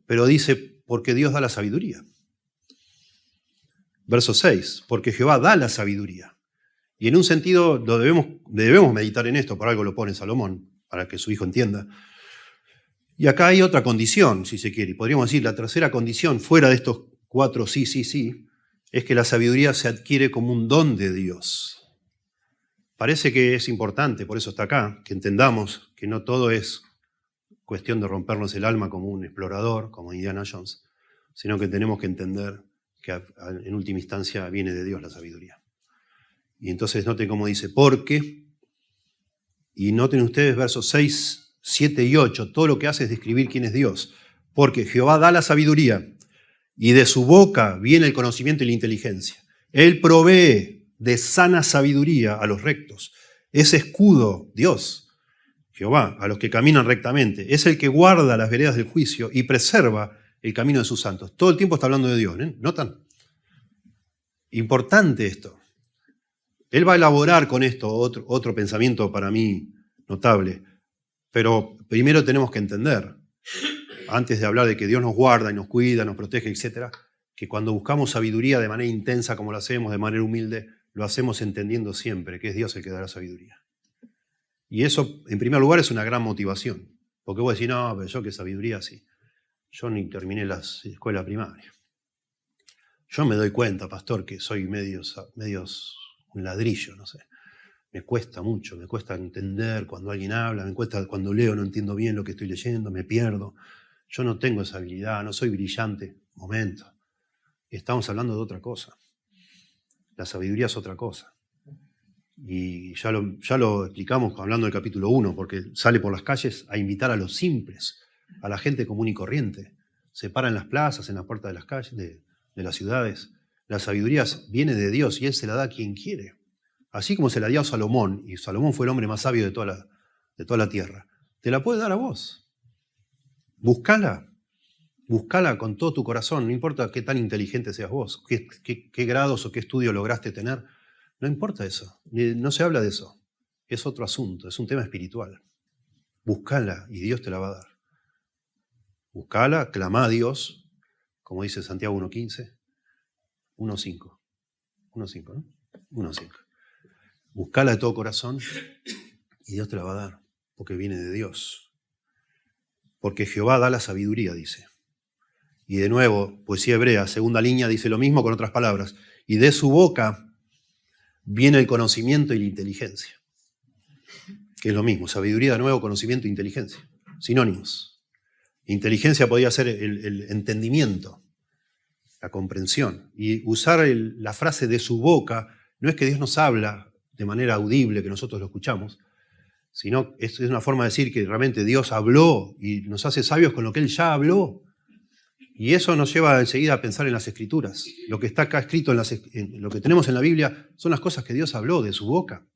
pero dice, porque Dios da la sabiduría. Verso 6, porque Jehová da la sabiduría. Y en un sentido debemos meditar en esto, por algo lo pone Salomón, para que su hijo entienda. Y acá hay otra condición, si se quiere. Podríamos decir, la tercera condición, fuera de estos 4 sí, es que la sabiduría se adquiere como un don de Dios. Parece que es importante, por eso está acá, que entendamos que no todo es cuestión de rompernos el alma como un explorador, como Indiana Jones, sino que tenemos que entender que en última instancia viene de Dios la sabiduría. Y entonces noten cómo dice, porque, y noten ustedes versos 6, 7 y 8, todo lo que hace es describir quién es Dios. Porque Jehová da la sabiduría y de su boca viene el conocimiento y la inteligencia. Él provee de sana sabiduría a los rectos. Es escudo, Dios, Jehová, a los que caminan rectamente. Es el que guarda las veredas del juicio y preserva el camino de sus santos. Todo el tiempo está hablando de Dios, ¿eh? ¿Notan? Importante esto. Él va a elaborar con esto otro pensamiento para mí notable. Pero primero tenemos que entender, antes de hablar de que Dios nos guarda y nos cuida, nos protege, etc., que cuando buscamos sabiduría de manera intensa, como lo hacemos, de manera humilde, lo hacemos entendiendo siempre que es Dios el que da la sabiduría. Y eso, en primer lugar, es una gran motivación. Porque vos decís, no, pero yo qué sabiduría, sí. Yo ni terminé la escuela primaria. Yo me doy cuenta, pastor, que soy medios un ladrillo, no sé. Me cuesta mucho, me cuesta entender cuando alguien habla, me cuesta cuando leo, no entiendo bien lo que estoy leyendo, me pierdo. Yo no tengo esa habilidad, no soy brillante. Momento. Estamos hablando de otra cosa. La sabiduría es otra cosa. Y ya lo explicamos hablando del capítulo 1, porque sale por las calles a invitar a los simples, a la gente común y corriente. Se para en las plazas, en las puertas de las calles, de las ciudades. La sabiduría viene de Dios y Él se la da a quien quiere. Así como se la dio a Salomón, y Salomón fue el hombre más sabio de toda la tierra, te la puede dar a vos. Búscala con todo tu corazón, no importa qué tan inteligente seas vos, qué grados o qué estudio lograste tener, no importa eso, no se habla de eso, es otro asunto, es un tema espiritual. Búscala y Dios te la va a dar. Búscala, clama a Dios, como dice Santiago 1.15, 1.5, ¿no? 1.5. Búscala de todo corazón y Dios te la va a dar, porque viene de Dios. Porque Jehová da la sabiduría, dice. Y de nuevo, poesía hebrea, segunda línea, dice lo mismo con otras palabras. Y de su boca viene el conocimiento y la inteligencia. Que es lo mismo, sabiduría de nuevo, conocimiento e inteligencia. Sinónimos. Inteligencia podría ser el entendimiento, la comprensión. Y usar la frase de su boca no es que Dios nos habla de manera audible, que nosotros lo escuchamos, sino es una forma de decir que realmente Dios habló y nos hace sabios con lo que Él ya habló. Y eso nos lleva enseguida a pensar en las Escrituras. Lo que está acá escrito, en lo que tenemos en la Biblia, son las cosas que Dios habló de su boca.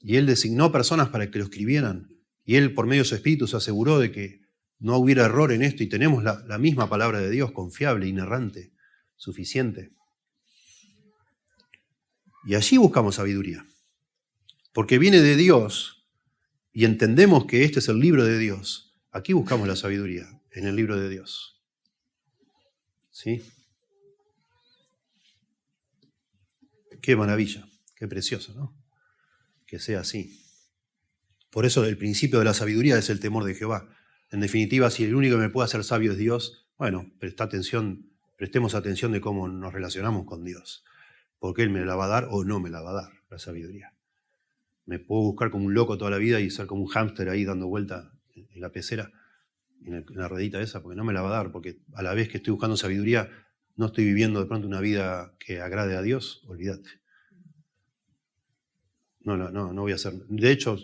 Y Él designó personas para que lo escribieran. Y Él, por medio de su Espíritu, se aseguró de que no hubiera error en esto y tenemos la misma palabra de Dios, confiable, inerrante, suficiente. Y allí buscamos sabiduría. Porque viene de Dios y entendemos que este es el libro de Dios. Aquí buscamos la sabiduría, en el libro de Dios. ¿Sí? Qué maravilla, qué precioso, ¿no? Que sea así. Por eso el principio de la sabiduría es el temor de Jehová. En definitiva, si el único que me puede hacer sabio es Dios, bueno, prestemos atención de cómo nos relacionamos con Dios. Porque Él me la va a dar o no me la va a dar, la sabiduría. Me puedo buscar como un loco toda la vida y ser como un hámster ahí dando vuelta en la pecera, en la ruedita esa, porque no me la va a dar, porque a la vez que estoy buscando sabiduría, no estoy viviendo de pronto una vida que agrade a Dios, olvídate. No voy a hacer. De hecho,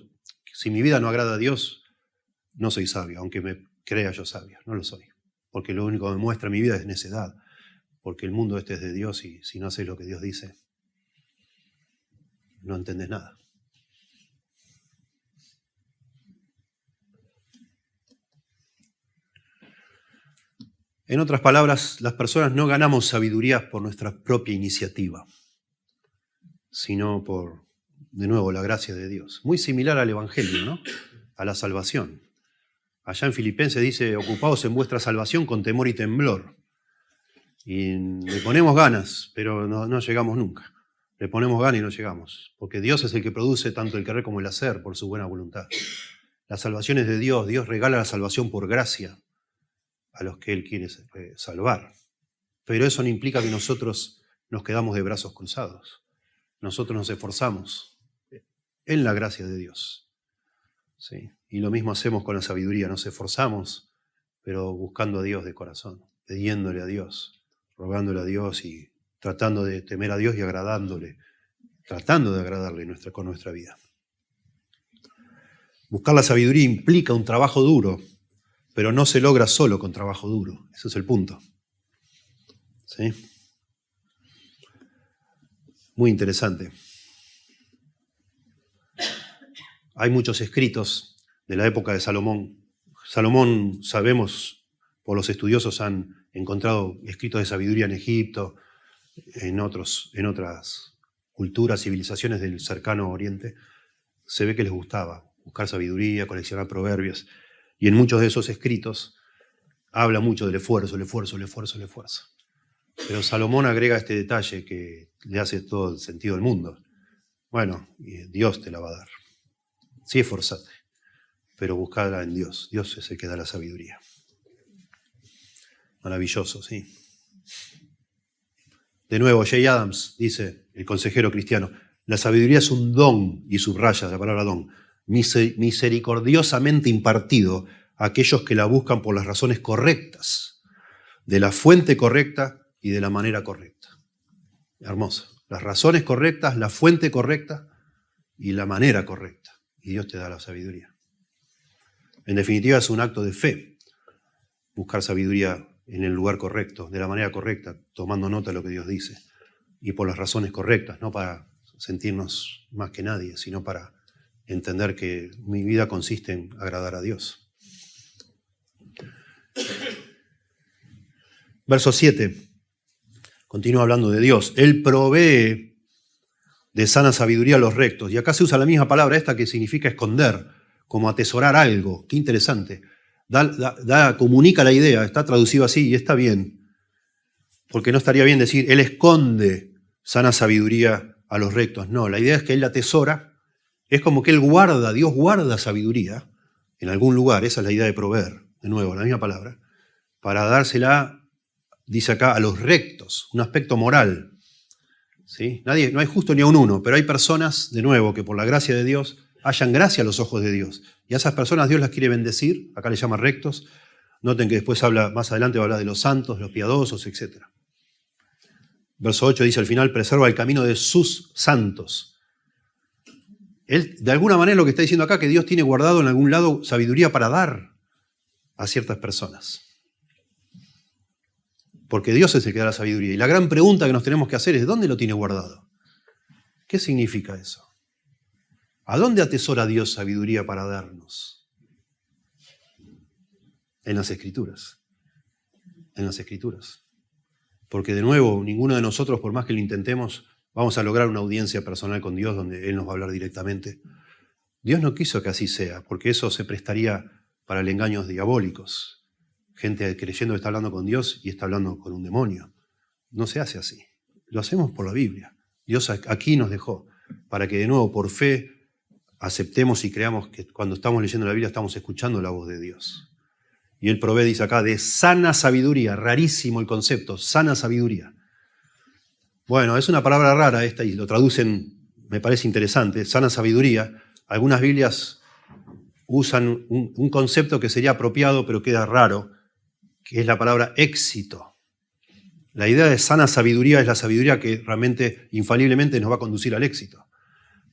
si mi vida no agrada a Dios, no soy sabio, aunque me crea yo sabio, no lo soy. Porque lo único que me muestra mi vida es necedad, porque el mundo este es de Dios y si no haces lo que Dios dice, no entendés nada. En otras palabras, las personas no ganamos sabiduría por nuestra propia iniciativa, sino por, de nuevo, la gracia de Dios. Muy similar al Evangelio, ¿no? A la salvación. Allá en Filipenses dice, ocupaos en vuestra salvación con temor y temblor. Y le ponemos ganas, pero no llegamos nunca. Le ponemos ganas y no llegamos, porque Dios es el que produce tanto el querer como el hacer por su buena voluntad. La salvación es de Dios. Dios regala la salvación por gracia a los que Él quiere salvar. Pero eso no implica que nosotros nos quedamos de brazos cruzados. Nosotros nos esforzamos en la gracia de Dios. ¿Sí? Y lo mismo hacemos con la sabiduría. Nos esforzamos, pero buscando a Dios de corazón, pidiéndole a Dios, rogándole a Dios y tratando de temer a Dios y agradándole, tratando de agradarle con nuestra vida. Buscar la sabiduría implica un trabajo duro, pero no se logra solo con trabajo duro. Ese es el punto. ¿Sí? Muy interesante. Hay muchos escritos de la época de Salomón. Salomón, sabemos, por los estudiosos han encontrado escritos de sabiduría en Egipto, en otras culturas, civilizaciones del cercano Oriente. Se ve que les gustaba buscar sabiduría, coleccionar proverbios. Y en muchos de esos escritos habla mucho del esfuerzo. Pero Salomón agrega este detalle que le hace todo el sentido del mundo. Bueno, Dios te la va a dar. Sí, esforzate, pero buscadla en Dios. Dios es el que da la sabiduría. Maravilloso, sí. De nuevo, Jay Adams dice, el consejero cristiano, la sabiduría es un don, y subraya la palabra don, misericordiosamente impartido a aquellos que la buscan por las razones correctas, de la fuente correcta y de la manera correcta. Hermoso. Las razones correctas, la fuente correcta y la manera correcta. Y Dios te da la sabiduría. En definitiva, es un acto de fe buscar sabiduría en el lugar correcto, de la manera correcta, tomando nota de lo que Dios dice. Y por las razones correctas, no para sentirnos más que nadie, sino para entender que mi vida consiste en agradar a Dios. Verso 7. Continúa hablando de Dios. Él provee de sana sabiduría a los rectos. Y acá se usa la misma palabra esta que significa esconder, como atesorar algo. Qué interesante. Comunica la idea, está traducido así y está bien. Porque no estaría bien decir, Él esconde sana sabiduría a los rectos. No, la idea es que Él la atesora. Es como que Él guarda, Dios guarda sabiduría en algún lugar. Esa es la idea de proveer. De nuevo, la misma palabra. Para dársela, dice acá, a los rectos. Un aspecto moral. ¿Sí? No hay justo ni a un uno, pero hay personas, de nuevo, que por la gracia de Dios hallan gracia a los ojos de Dios. Y a esas personas Dios las quiere bendecir, acá les llama rectos. Noten que después más adelante va a hablar de los santos, los piadosos, etc. Verso 8 dice al final, preserva el camino de sus santos. Él, de alguna manera, lo que está diciendo acá, que Dios tiene guardado en algún lado sabiduría para dar a ciertas personas. Porque Dios es el que da la sabiduría. Y la gran pregunta que nos tenemos que hacer es, ¿dónde lo tiene guardado? ¿Qué significa eso? ¿A dónde atesora Dios sabiduría para darnos? En las Escrituras. En las Escrituras. Porque de nuevo, ninguno de nosotros, por más que lo intentemos, vamos a lograr una audiencia personal con Dios donde Él nos va a hablar directamente. Dios no quiso que así sea, porque eso se prestaría para engaños diabólicos. Gente creyendo que está hablando con Dios y está hablando con un demonio. No se hace así. Lo hacemos por la Biblia. Dios aquí nos dejó para que de nuevo por fe aceptemos y creamos que cuando estamos leyendo la Biblia estamos escuchando la voz de Dios. Y Él provee, dice acá, de sana sabiduría. Rarísimo el concepto, sana sabiduría. Bueno, es una palabra rara esta y lo traducen, me parece interesante, sana sabiduría. Algunas Biblias usan un concepto que sería apropiado pero queda raro, que es la palabra éxito. La idea de sana sabiduría es la sabiduría que realmente, infaliblemente, nos va a conducir al éxito.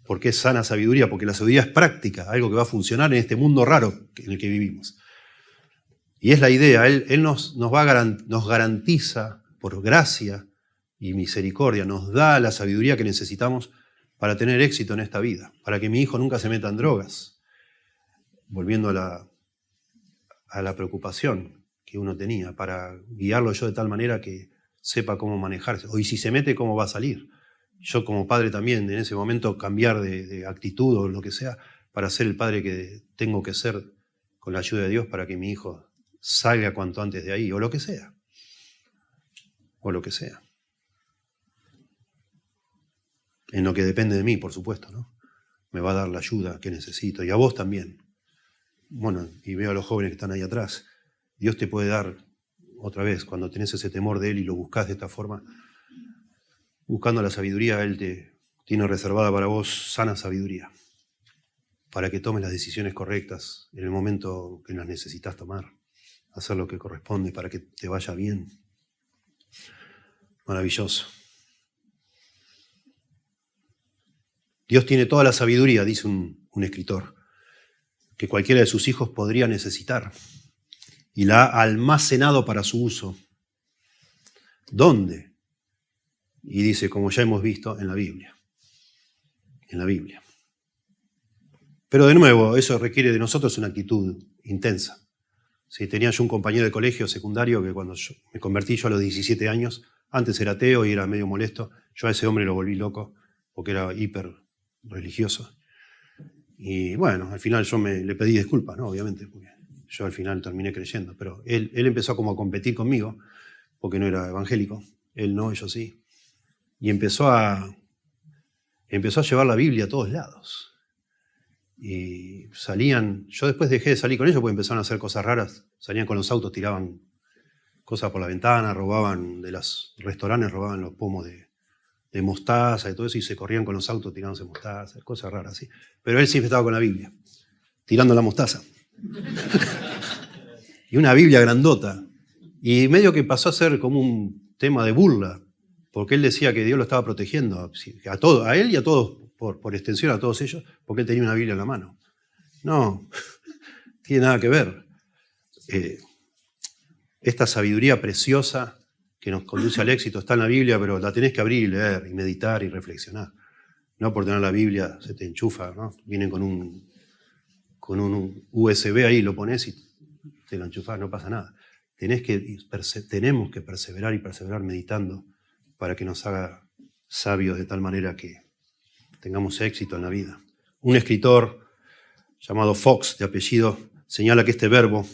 ¿Por qué es sana sabiduría? Porque la sabiduría es práctica, algo que va a funcionar en este mundo raro en el que vivimos. Y es la idea, Él nos garantiza, por gracia y misericordia, nos da la sabiduría que necesitamos para tener éxito en esta vida, para que mi hijo nunca se meta en drogas. Volviendo a la preocupación que uno tenía, para guiarlo yo de tal manera que sepa cómo manejarse. O y si se mete, cómo va a salir. Yo como padre también, en ese momento, cambiar de actitud o lo que sea, para ser el padre que tengo que ser con la ayuda de Dios para que mi hijo salga cuanto antes de ahí, o lo que sea. O lo que sea. En lo que depende de mí, por supuesto, ¿no? Me va a dar la ayuda que necesito. Y a vos también. Bueno, y veo a los jóvenes que están ahí atrás. Dios te puede dar, otra vez, cuando tenés ese temor de Él y lo buscás de esta forma, buscando la sabiduría, Él te tiene reservada para vos sana sabiduría, para que tomes las decisiones correctas en el momento que las necesitas tomar, hacer lo que corresponde para que te vaya bien. Maravilloso. Dios tiene toda la sabiduría, dice un escritor, que cualquiera de sus hijos podría necesitar, y la ha almacenado para su uso. ¿Dónde? Y dice, como ya hemos visto, en la Biblia. En la Biblia. Pero de nuevo, eso requiere de nosotros una actitud intensa. Sí, tenía yo un compañero de colegio secundario que cuando me convertí yo a los 17 años, antes era ateo y era medio molesto, yo a ese hombre lo volví loco porque era hiper religioso. Y bueno, al final yo le pedí disculpas, ¿no? Obviamente, porque yo al final terminé creyendo, pero él empezó como a competir conmigo, porque no era evangélico, él no, yo sí, y empezó a llevar la Biblia a todos lados. Y salían, yo después dejé de salir con ellos porque empezaron a hacer cosas raras, salían con los autos, tiraban cosas por la ventana, robaban de los restaurantes, robaban los pomos de mostaza y todo eso, y se corrían con los autos tirándose mostaza, cosas raras así. Pero él siempre estaba con la Biblia, tirando la mostaza. Y una Biblia grandota. Y medio que pasó a ser como un tema de burla, porque él decía que Dios lo estaba protegiendo, a él y a todos, por extensión a todos ellos, porque él tenía una Biblia en la mano. No, tiene nada que ver. Esta sabiduría preciosa que nos conduce al éxito está en la Biblia, pero la tenés que abrir y leer, y meditar y reflexionar. No por tener la Biblia se te enchufa, ¿no? Vienen con un USB ahí, lo pones y te lo enchufás, no pasa nada. Tenemos que perseverar y perseverar meditando para que nos haga sabios de tal manera que tengamos éxito en la vida. Un escritor llamado Fox, de apellido, señala que este verbo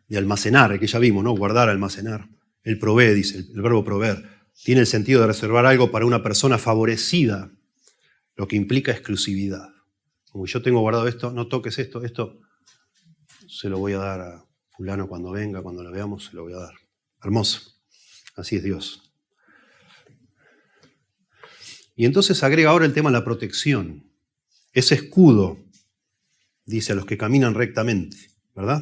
de almacenar, el que ya vimos, ¿no? Guardar, almacenar, el provee, dice, el verbo proveer, tiene el sentido de reservar algo para una persona favorecida, lo que implica exclusividad. Como yo tengo guardado esto, no toques esto se lo voy a dar a fulano cuando venga, cuando lo veamos, se lo voy a dar. Hermoso. Así es Dios. Y entonces agrega ahora el tema de la protección. Ese escudo, dice, a los que caminan rectamente, ¿verdad?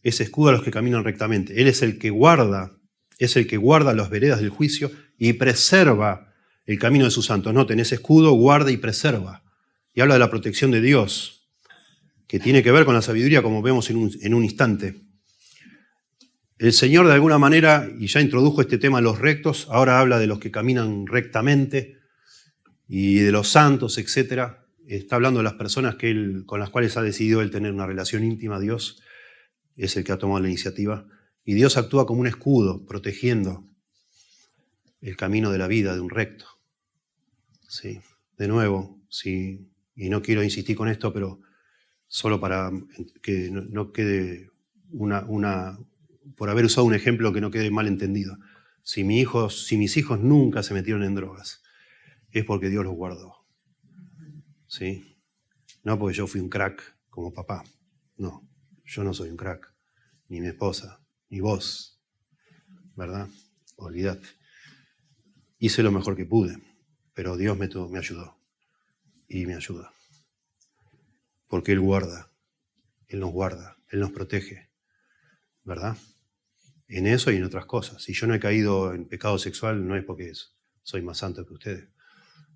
Ese escudo a los que caminan rectamente. Él es el que guarda las veredas del juicio y preserva el camino de sus santos. Noten, ese escudo guarda y preserva. Y habla de la protección de Dios, que tiene que ver con la sabiduría, como vemos en un instante. El Señor, de alguna manera, y ya introdujo este tema de los rectos, ahora habla de los que caminan rectamente y de los santos, etc. Está hablando de las personas con las cuales ha decidido él tener una relación íntima. Dios es el que ha tomado la iniciativa. Y Dios actúa como un escudo, protegiendo el camino de la vida de un recto. Sí. De nuevo, sí, y no quiero insistir con esto, pero solo para que no quede por haber usado un ejemplo que no quede mal entendido. Si mis hijos nunca se metieron en drogas, es porque Dios los guardó. ¿Sí? No porque yo fui un crack como papá. No, yo no soy un crack, ni mi esposa, ni vos, ¿verdad? Olvídate. Hice lo mejor que pude, pero Dios me ayudó y me ayuda. Porque Él guarda, Él nos protege, ¿verdad? En eso y en otras cosas. Si yo no he caído en pecado sexual, no es porque soy más santo que ustedes,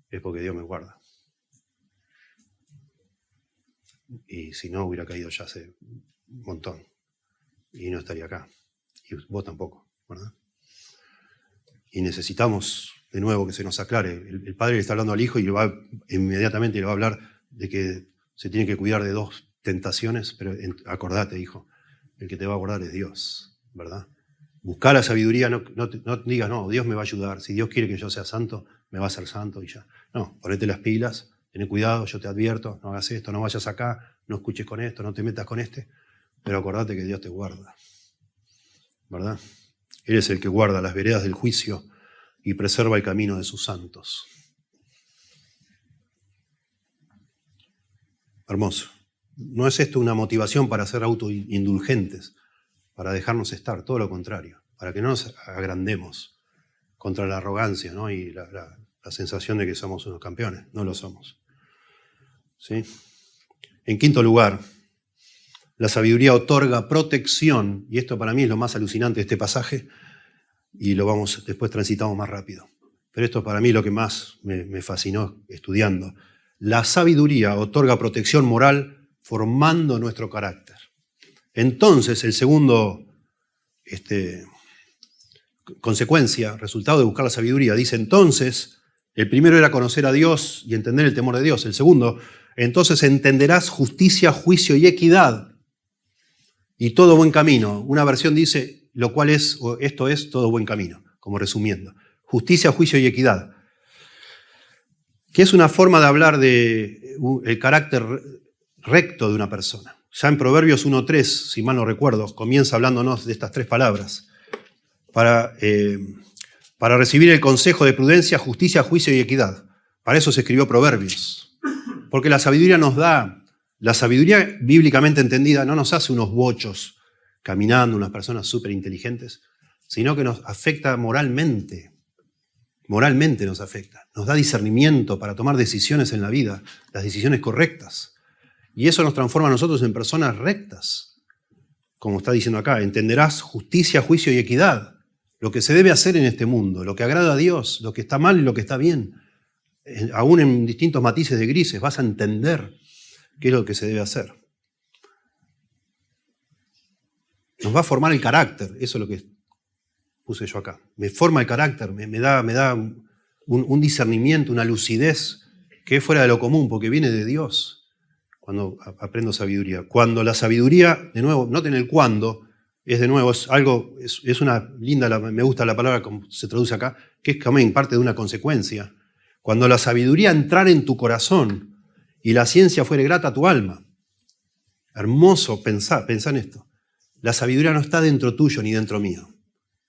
es porque Dios me guarda. Y si no, hubiera caído ya hace un montón. Y no estaría acá. Y vos tampoco, ¿verdad? Y necesitamos, de nuevo, que se nos aclare. El padre le está hablando al hijo y inmediatamente le va a hablar de que se tiene que cuidar de dos tentaciones, pero acordate, hijo, el que te va a guardar es Dios, ¿verdad? Buscar la sabiduría, no digas, no, Dios me va a ayudar. Si Dios quiere que yo sea santo, me va a hacer santo y ya. No, ponete las pilas, ten cuidado, yo te advierto, no hagas esto, no vayas acá, no escuches con esto, no te metas con este, pero acordate que Dios te guarda, ¿verdad? Él es el que guarda las veredas del juicio y preserva el camino de sus santos. Hermoso. No es esto una motivación para ser autoindulgentes, para dejarnos estar, todo lo contrario, para que no nos agrandemos contra la arrogancia, ¿no? Y la sensación de que somos unos campeones. No lo somos. ¿Sí? En quinto lugar, la sabiduría otorga protección, y esto para mí es lo más alucinante de este pasaje, y después transitamos más rápido. Pero esto para mí es lo que más me fascinó estudiando. La sabiduría otorga protección moral formando nuestro carácter. Entonces, el segundo consecuencia, resultado de buscar la sabiduría, dice entonces, el primero era conocer a Dios y entender el temor de Dios. El segundo, entonces entenderás justicia, juicio y equidad y todo buen camino. Una versión dice, lo cual es, o esto es todo buen camino, como resumiendo. Justicia, juicio y equidad. Que es una forma de hablar del carácter recto de una persona. Ya en Proverbios 1.3, si mal no recuerdo, comienza hablándonos de estas tres palabras. Para recibir el consejo de prudencia, justicia, juicio y equidad. Para eso se escribió Proverbios. Porque la sabiduría la sabiduría bíblicamente entendida no nos hace unos bochos caminando, unas personas súper inteligentes, sino que nos afecta moralmente. Moralmente nos afecta. Nos da discernimiento para tomar decisiones en la vida, las decisiones correctas. Y eso nos transforma a nosotros en personas rectas. Como está diciendo acá, entenderás justicia, juicio y equidad. Lo que se debe hacer en este mundo, lo que agrada a Dios, lo que está mal y lo que está bien. Aún en distintos matices de grises vas a entender qué es lo que se debe hacer. Nos va a formar el carácter, eso es lo que puse yo acá. Me forma el carácter, me da un discernimiento, una lucidez que es fuera de lo común, porque viene de Dios cuando aprendo sabiduría. Cuando la sabiduría, de nuevo, noten el cuando, es de nuevo, es una linda, me gusta la palabra como se traduce acá, que es también parte de una consecuencia. Cuando la sabiduría entrara en tu corazón y la ciencia fuere grata a tu alma. Hermoso pensar en esto. La sabiduría no está dentro tuyo ni dentro mío.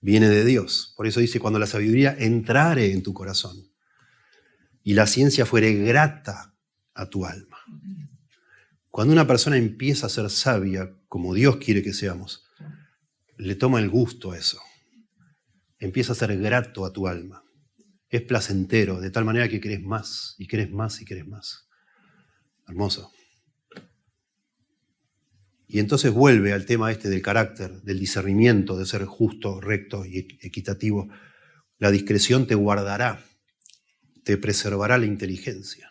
Viene de Dios. Por eso dice, cuando la sabiduría entrare en tu corazón y la ciencia fuere grata a tu alma. Cuando una persona empieza a ser sabia, como Dios quiere que seamos, le toma el gusto a eso. Empieza a ser grato a tu alma. Es placentero, de tal manera que querés más, y querés más, y querés más. Hermoso. Y entonces vuelve al tema del carácter, del discernimiento, de ser justo, recto y equitativo. La discreción te guardará, te preservará la inteligencia.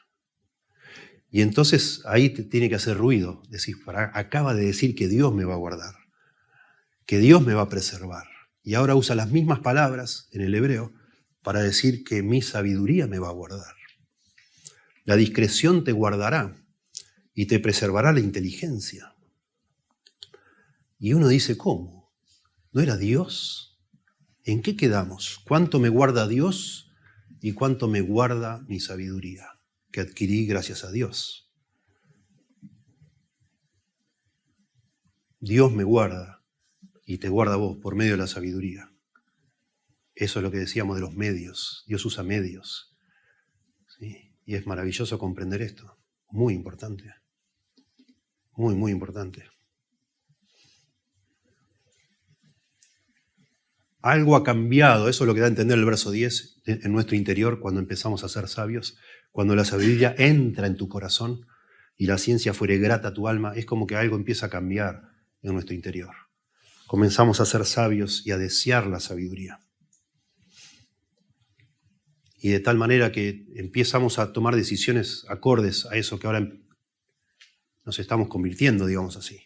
Y entonces ahí te tiene que hacer ruido. Decir, acaba de decir que Dios me va a guardar, que Dios me va a preservar. Y ahora usa las mismas palabras en el hebreo para decir que mi sabiduría me va a guardar. La discreción te guardará y te preservará la inteligencia. Y uno dice, ¿cómo? ¿No era Dios? ¿En qué quedamos? ¿Cuánto me guarda Dios y cuánto me guarda mi sabiduría que adquirí gracias a Dios? Dios me guarda y te guarda a vos por medio de la sabiduría. Eso es lo que decíamos de los medios. Dios usa medios. ¿Sí? Y es maravilloso comprender esto. Muy importante. Muy, muy importante. Algo ha cambiado, eso es lo que da a entender el verso 10 en nuestro interior cuando empezamos a ser sabios. Cuando la sabiduría entra en tu corazón y la ciencia fuere grata a tu alma, es como que algo empieza a cambiar en nuestro interior. Comenzamos a ser sabios y a desear la sabiduría. Y de tal manera que empezamos a tomar decisiones acordes a eso que ahora nos estamos convirtiendo, digamos así,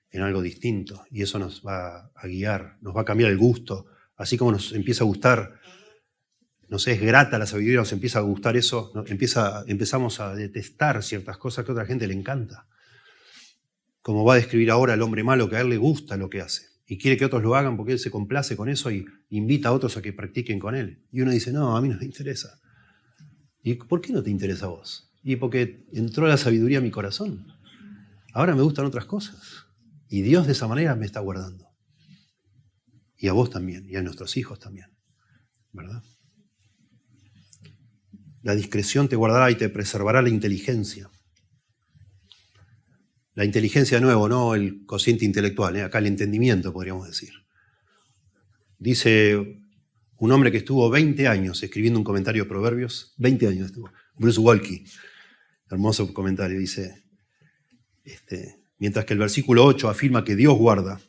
en algo distinto. Y eso nos va a guiar, nos va a cambiar el gusto. Así como nos empieza a gustar, es grata la sabiduría, nos empieza a gustar eso, empezamos a detestar ciertas cosas que a otra gente le encanta. Como va a describir ahora el hombre malo, que a él le gusta lo que hace. Y quiere que otros lo hagan porque él se complace con eso y invita a otros a que practiquen con él. Y uno dice, no, a mí no me interesa. ¿Y por qué no te interesa a vos? Y porque entró la sabiduría a mi corazón. Ahora me gustan otras cosas. Y Dios de esa manera me está guardando. Y a vos también, y a nuestros hijos también. ¿Verdad? La discreción te guardará y te preservará la inteligencia. la inteligencia de nuevo, no el cociente intelectual, acá el entendimiento, podríamos decir. Dice un hombre que estuvo 20 años escribiendo un comentario de Proverbios, 20 años estuvo, Bruce Waltke, hermoso comentario, dice, mientras que el versículo 8 afirma que Dios guarda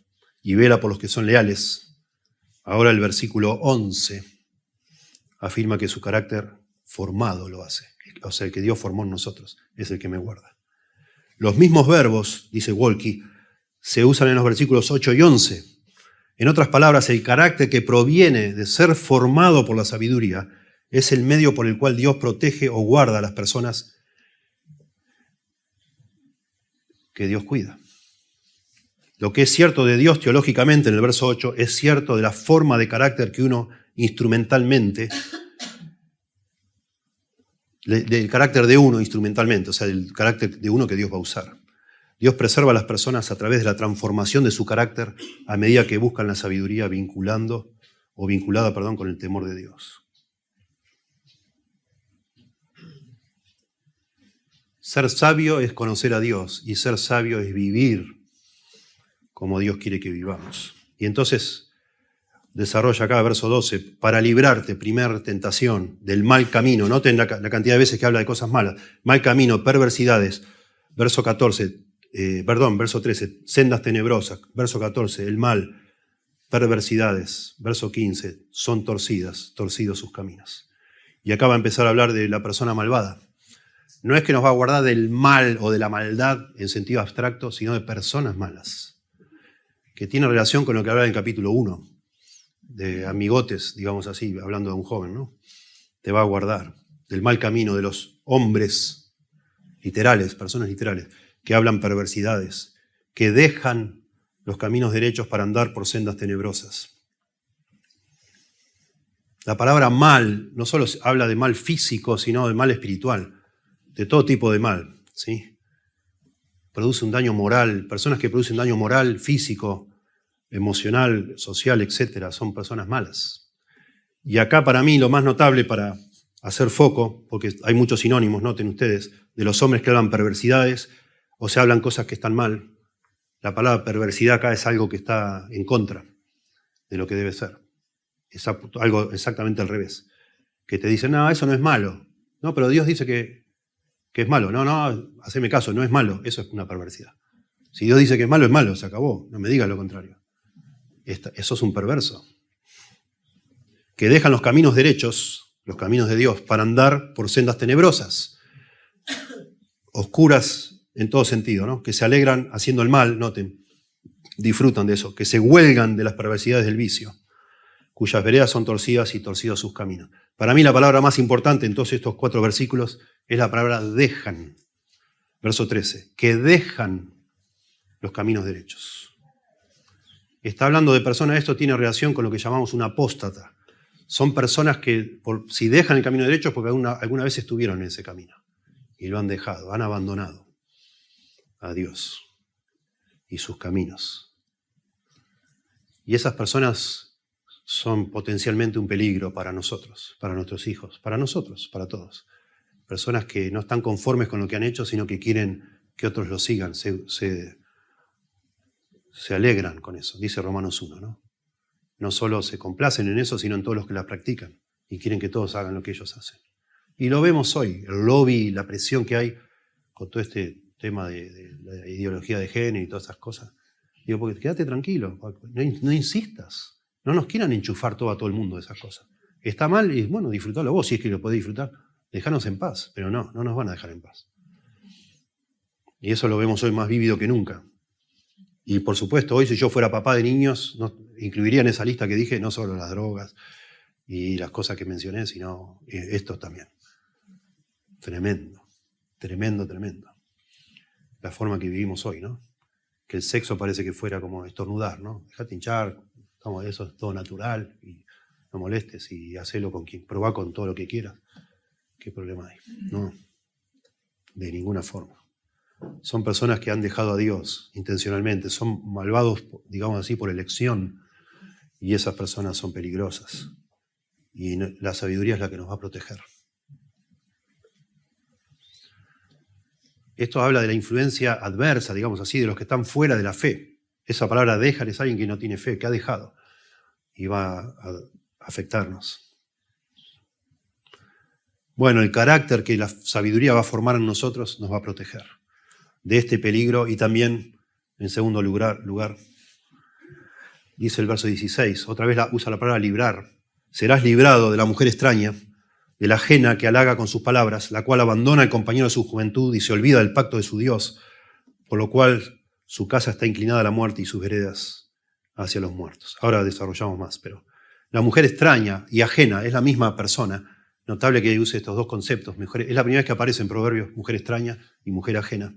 y vela por los que son leales, ahora el versículo 11 afirma que su carácter formado lo hace. O sea, el que Dios formó en nosotros es el que me guarda. Los mismos verbos, dice Waltke, se usan en los versículos 8 y 11. En otras palabras, el carácter que proviene de ser formado por la sabiduría es el medio por el cual Dios protege o guarda a las personas que Dios cuida. Lo que es cierto de Dios teológicamente en el verso 8 es cierto de la forma de carácter que uno instrumentalmente, del carácter de uno instrumentalmente, o sea, del carácter de uno que Dios va a usar. Dios preserva a las personas a través de la transformación de su carácter a medida que buscan la sabiduría vinculada con el temor de Dios. Ser sabio es conocer a Dios y ser sabio es vivir como Dios quiere que vivamos. Y entonces desarrolla acá, verso 12, para librarte, primera tentación, del mal camino. Noten la cantidad de veces que habla de cosas malas. Mal camino, perversidades. Verso 13, sendas tenebrosas. Verso 14, el mal, perversidades. Verso 15, son torcidos sus caminos. Y acá va a empezar a hablar de la persona malvada. No es que nos va a guardar del mal o de la maldad en sentido abstracto, sino de personas malas, que tiene relación con lo que hablaba en el capítulo 1. De amigotes, digamos así, hablando de un joven, ¿no? Te va a guardar del mal camino de los hombres literales, personas literales, que hablan perversidades, que dejan los caminos derechos para andar por sendas tenebrosas. La palabra mal no solo habla de mal físico, sino de mal espiritual, de todo tipo de mal, ¿sí? Produce un daño moral, personas que producen daño moral, físico, emocional, social, etcétera, son personas malas. Y acá para mí lo más notable para hacer foco, porque hay muchos sinónimos, noten ustedes, de los hombres que hablan perversidades, o se hablan cosas que están mal. La palabra perversidad acá es algo que está en contra de lo que debe ser. Es algo exactamente al revés. Que te dicen, no, eso no es malo. No, pero Dios dice que es malo. No, haceme caso, no es malo. Eso es una perversidad. Si Dios dice que es malo, se acabó. No me digas lo contrario. Eso es un perverso. Que dejan los caminos derechos, los caminos de Dios, para andar por sendas tenebrosas, oscuras en todo sentido, ¿no? Que se alegran haciendo el mal, noten, disfrutan de eso, que se huelgan de las perversidades del vicio, cuyas veredas son torcidas y torcidos sus caminos. Para mí la palabra más importante en todos estos 4 versículos es la palabra dejan. Verso 13, que dejan los caminos derechos. Está hablando de personas, esto tiene relación con lo que llamamos un apóstata. Son personas que, si dejan el camino derecho, es porque alguna vez estuvieron en ese camino y lo han dejado, han abandonado a Dios y sus caminos. Y esas personas son potencialmente un peligro para nosotros, para nuestros hijos, para nosotros, para todos. Personas que no están conformes con lo que han hecho, sino que quieren que otros lo sigan, se alegran con eso, dice Romanos 1, ¿no? No solo se complacen en eso, sino en todos los que la practican y quieren que todos hagan lo que ellos hacen. Y lo vemos hoy, el lobby, la presión que hay con todo este tema de la ideología de género y todas esas cosas. Digo, porque quédate tranquilo, no insistas, no nos quieran enchufar a todo el mundo de esas cosas. Está mal y bueno, disfrutalo vos, si es que lo podés disfrutar, dejanos en paz, pero no nos van a dejar en paz. Y eso lo vemos hoy más vívido que nunca. Y por supuesto, hoy si yo fuera papá de niños, incluiría en esa lista que dije no solo las drogas y las cosas que mencioné, sino esto también. Tremendo, tremendo, tremendo. La forma que vivimos hoy, ¿no? Que el sexo parece que fuera como estornudar, ¿no? Dejate hinchar, eso es todo natural, y no molestes y hacelo con quien, probá con todo lo que quieras. ¿Qué problema hay? No, de ninguna forma. Son personas que han dejado a Dios intencionalmente, son malvados, digamos así, por elección, y esas personas son peligrosas. Y la sabiduría es la que nos va a proteger. esto habla de la influencia adversa, digamos así, de los que están fuera de la fe. Esa palabra dejar es alguien que no tiene fe, que ha dejado, y va a afectarnos. Bueno, el carácter que la sabiduría va a formar en nosotros nos va a proteger de este peligro y también, en segundo lugar, dice el verso 16, otra vez usa la palabra librar. Serás librado de la mujer extraña, de la ajena que halaga con sus palabras, la cual abandona al compañero de su juventud y se olvida del pacto de su Dios, por lo cual su casa está inclinada a la muerte y sus veredas hacia los muertos. Ahora desarrollamos más, pero la mujer extraña y ajena es la misma persona. Notable que use estos dos conceptos. Es la primera vez que aparece en Proverbios, mujer extraña y mujer ajena.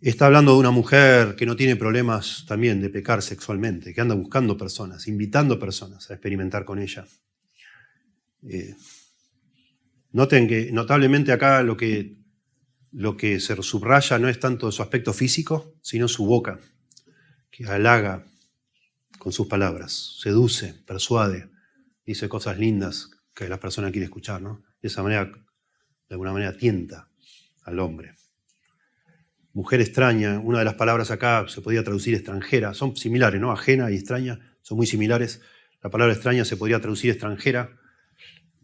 Está hablando de una mujer que no tiene problemas también de pecar sexualmente, que anda buscando personas, invitando personas a experimentar con ella. Noten que notablemente acá lo que se subraya no es tanto su aspecto físico, sino su boca, que halaga con sus palabras, seduce, persuade, dice cosas lindas que la persona quiere escuchar, ¿no? De esa manera, de alguna manera, tienta al hombre. Mujer extraña, una de las palabras acá se podría traducir extranjera, son similares, ¿no? Ajena y extraña son muy similares. La palabra extraña se podría traducir extranjera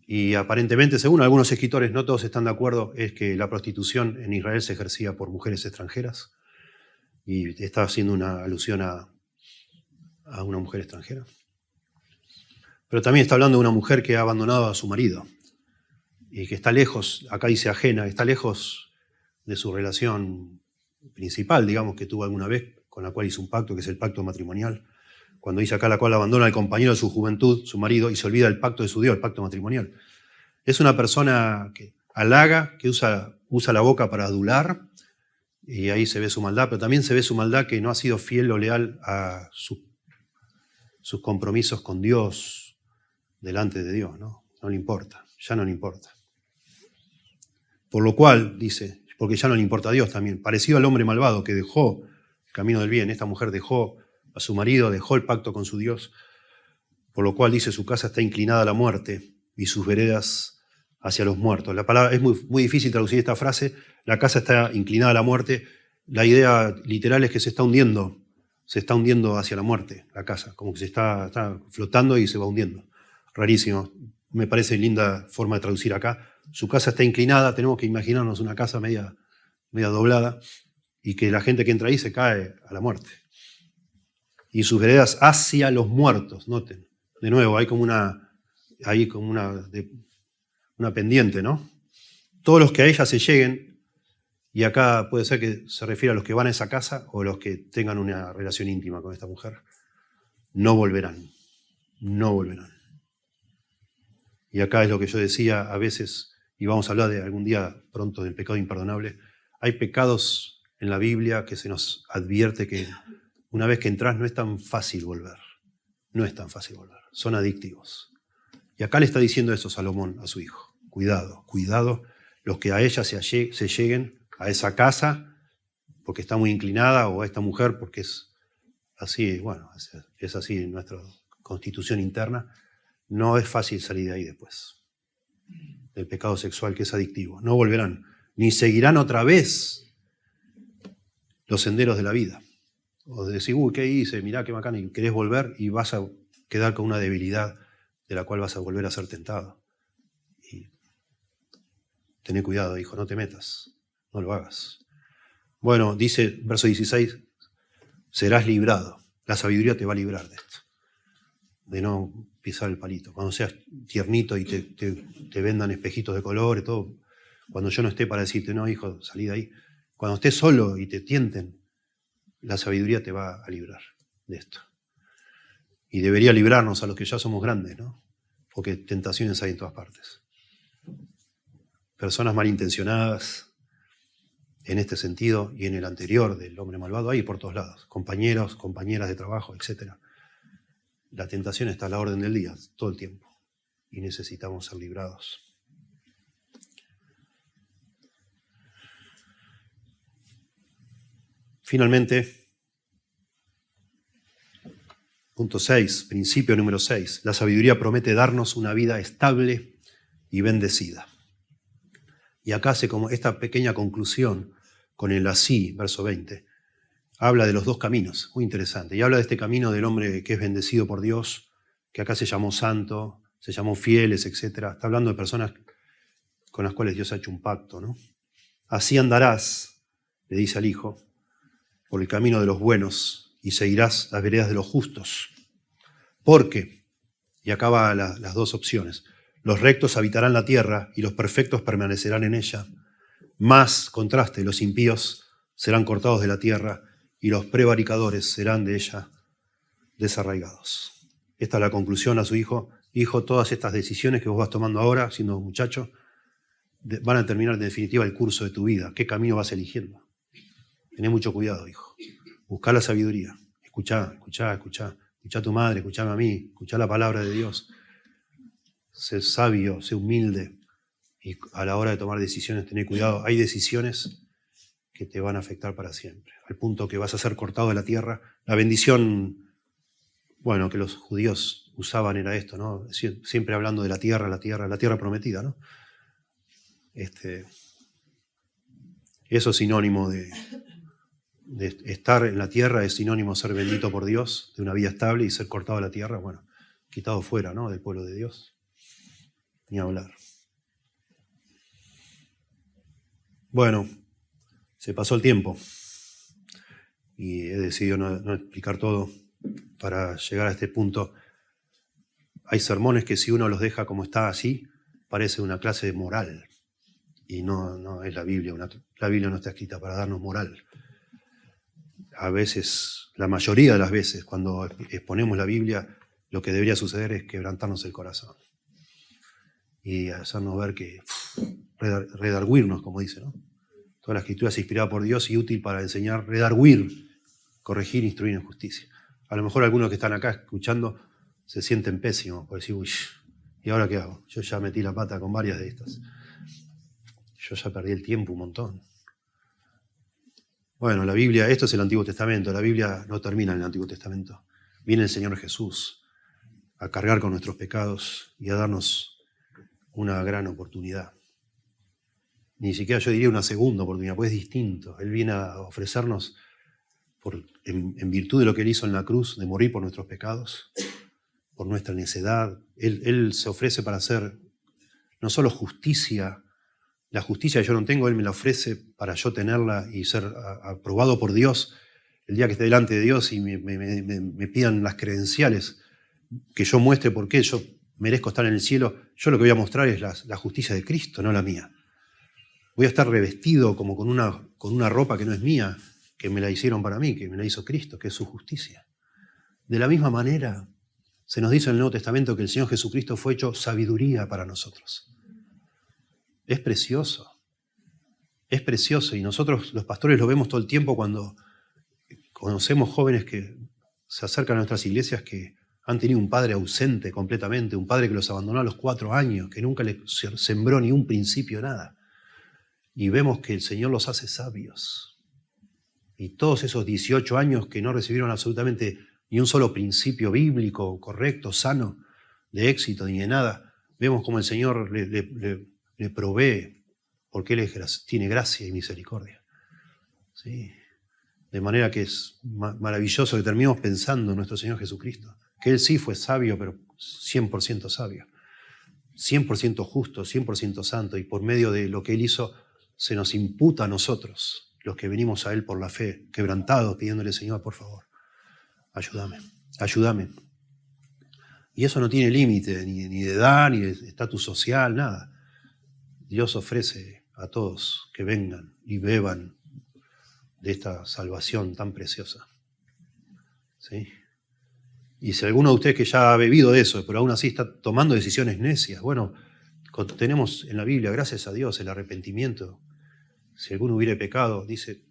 y aparentemente, según algunos escritores, no todos están de acuerdo, es que la prostitución en Israel se ejercía por mujeres extranjeras y está haciendo una alusión a una mujer extranjera. Pero también está hablando de una mujer que ha abandonado a su marido y que está lejos, acá dice ajena, está lejos de su relación principal, digamos, que tuvo alguna vez, con la cual hizo un pacto, que es el pacto matrimonial. Cuando dice acá la cual abandona al compañero de su juventud, su marido, y se olvida del pacto de su Dios, el pacto matrimonial. Es una persona que halaga, que usa la boca para adular, y ahí se ve su maldad, pero también se ve su maldad que no ha sido fiel o leal a sus compromisos con Dios, delante de Dios, ¿no? No le importa, ya no le importa. Por lo cual, dice, porque ya no le importa a Dios también, parecido al hombre malvado que dejó el camino del bien, esta mujer dejó a su marido, dejó el pacto con su Dios, por lo cual dice, su casa está inclinada a la muerte y sus veredas hacia los muertos. La palabra es muy difícil traducir esta frase, la casa está inclinada a la muerte, la idea literal es que se está hundiendo hacia la muerte, la casa, como que se está flotando y se va hundiendo. Rarísimo, me parece linda forma de traducir acá. Su casa está inclinada, tenemos que imaginarnos una casa media doblada y que la gente que entra ahí se cae a la muerte. Y sus veredas hacia los muertos, noten. De nuevo, hay como una pendiente, ¿no? Todos los que a ella se lleguen, y acá puede ser que se refiere a los que van a esa casa o los que tengan una relación íntima con esta mujer, no volverán. Y acá es lo que yo decía a veces, y vamos a hablar de algún día pronto del pecado imperdonable. Hay pecados en la Biblia que se nos advierte que una vez que entras no es tan fácil volver. No es tan fácil volver. Son adictivos. Y acá le está diciendo eso Salomón a su hijo. Cuidado, los que a ella se lleguen a esa casa porque está muy inclinada o a esta mujer porque es así, bueno, es así en nuestra constitución interna. No es fácil salir de ahí después, del pecado sexual que es adictivo. No volverán, ni seguirán otra vez los senderos de la vida. O de decir, ¿qué hice? Mirá qué bacán, y querés volver y vas a quedar con una debilidad de la cual vas a volver a ser tentado. Y tené cuidado, hijo, no te metas, no lo hagas. Bueno, dice, verso 16, serás librado. La sabiduría te va a librar de esto, de no pisar el palito. Cuando seas tiernito y te vendan espejitos de color y todo, cuando yo no esté para decirte, no, hijo, salí de ahí. Cuando estés solo y te tienten, la sabiduría te va a librar de esto. Y debería librarnos a los que ya somos grandes, ¿no? Porque tentaciones hay en todas partes. Personas malintencionadas en este sentido y en el anterior del hombre malvado hay por todos lados. Compañeros, compañeras de trabajo, etc. La tentación está a la orden del día, todo el tiempo. Y necesitamos ser librados. Finalmente, punto 6, principio número 6. La sabiduría promete darnos una vida estable y bendecida. Y acá hace como esta pequeña conclusión con el así, verso 20. Habla de los dos caminos, muy interesante. Y habla de este camino del hombre que es bendecido por Dios, que acá se llamó santo, se llamó fieles, etc. Está hablando de personas con las cuales Dios ha hecho un pacto, ¿no? Así andarás, le dice al Hijo, por el camino de los buenos y seguirás las veredas de los justos. Porque, y acá va las dos opciones, los rectos habitarán la tierra y los perfectos permanecerán en ella. Más contraste, los impíos serán cortados de la tierra y los prevaricadores serán de ella desarraigados. Esta es la conclusión a su hijo. Hijo, todas estas decisiones que vos vas tomando ahora, siendo muchacho, van a terminar en definitiva el curso de tu vida. ¿Qué camino vas eligiendo? Tené mucho cuidado, hijo. Buscá la sabiduría. Escuchá a tu madre, escuchame a mí, escuchá la palabra de Dios. Sé sabio, sé humilde. Y a la hora de tomar decisiones, tené cuidado. Hay decisiones que te van a afectar para siempre. Al punto que vas a ser cortado de la tierra. La bendición, bueno, que los judíos usaban era esto, ¿no? Siempre hablando de la tierra prometida, ¿no? Eso es sinónimo de estar en la tierra, es sinónimo de ser bendito por Dios, de una vida estable, y ser cortado de la tierra, bueno, quitado fuera, ¿no? Del pueblo de Dios. Ni hablar. Bueno, se pasó el tiempo y he decidido no explicar todo para llegar a este punto. Hay sermones que si uno los deja como está así, parece una clase de moral. Y no es la Biblia. La Biblia no está escrita para darnos moral. A veces, la mayoría de las veces, cuando exponemos la Biblia, lo que debería suceder es quebrantarnos el corazón. Y hacernos ver que, redarguirnos, como dice, ¿no? Toda la Escritura es inspirada por Dios y útil para enseñar, redarguir, corregir, instruir en justicia. A lo mejor algunos que están acá escuchando se sienten pésimos por decir, uy, ¿y ahora qué hago? Yo ya metí la pata con varias de estas. Yo ya perdí el tiempo un montón. Bueno, la Biblia, esto es el Antiguo Testamento, la Biblia no termina en el Antiguo Testamento. Viene el Señor Jesús a cargar con nuestros pecados y a darnos una gran oportunidad. Ni siquiera yo diría una segunda oportunidad, pues es distinto. Él viene a ofrecernos, en virtud de lo que Él hizo en la cruz, de morir por nuestros pecados, por nuestra necedad. Él se ofrece para hacer no solo justicia. La justicia que yo no tengo, Él me la ofrece para yo tenerla y ser aprobado por Dios el día que esté delante de Dios y me pidan las credenciales que yo muestre por qué yo merezco estar en el cielo. Yo lo que voy a mostrar es la justicia de Cristo, no la mía. Voy a estar revestido como con una ropa que no es mía, que me la hicieron para mí, que me la hizo Cristo, que es su justicia. De la misma manera, se nos dice en el Nuevo Testamento que el Señor Jesucristo fue hecho sabiduría para nosotros. Es precioso y nosotros los pastores lo vemos todo el tiempo cuando conocemos jóvenes que se acercan a nuestras iglesias que han tenido un padre ausente completamente, un padre que los abandonó a los 4 años, que nunca les sembró ni un principio, nada. Y vemos que el Señor los hace sabios. Y todos esos 18 años que no recibieron absolutamente ni un solo principio bíblico, correcto, sano, de éxito ni de nada, vemos como el Señor le provee, porque Él tiene gracia y misericordia. ¿Sí? De manera que es maravilloso que terminemos pensando en nuestro Señor Jesucristo, que Él sí fue sabio, pero 100% sabio, 100% justo, 100% santo, y por medio de lo que Él hizo se nos imputa a nosotros, los que venimos a Él por la fe, quebrantados, pidiéndole, Señor, por favor, ayúdame. Y eso no tiene límite, ni de edad, ni de estatus social, nada. Dios ofrece a todos que vengan y beban de esta salvación tan preciosa. ¿Sí? Y si alguno de ustedes que ya ha bebido de eso, pero aún así está tomando decisiones necias, bueno, tenemos en la Biblia, gracias a Dios, el arrepentimiento. Si alguno hubiere pecado, dice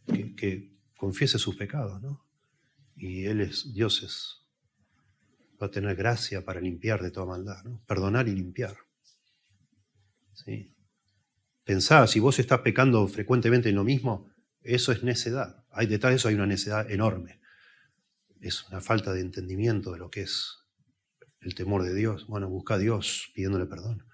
que confiese sus pecados, ¿no? Y Dios va a tener gracia para limpiar de toda maldad, ¿no? Perdonar y limpiar. ¿Sí? Pensá, si vos estás pecando frecuentemente en lo mismo, eso es necedad. Detrás de eso hay una necedad enorme. Es una falta de entendimiento de lo que es el temor de Dios. Bueno, busca a Dios pidiéndole perdón.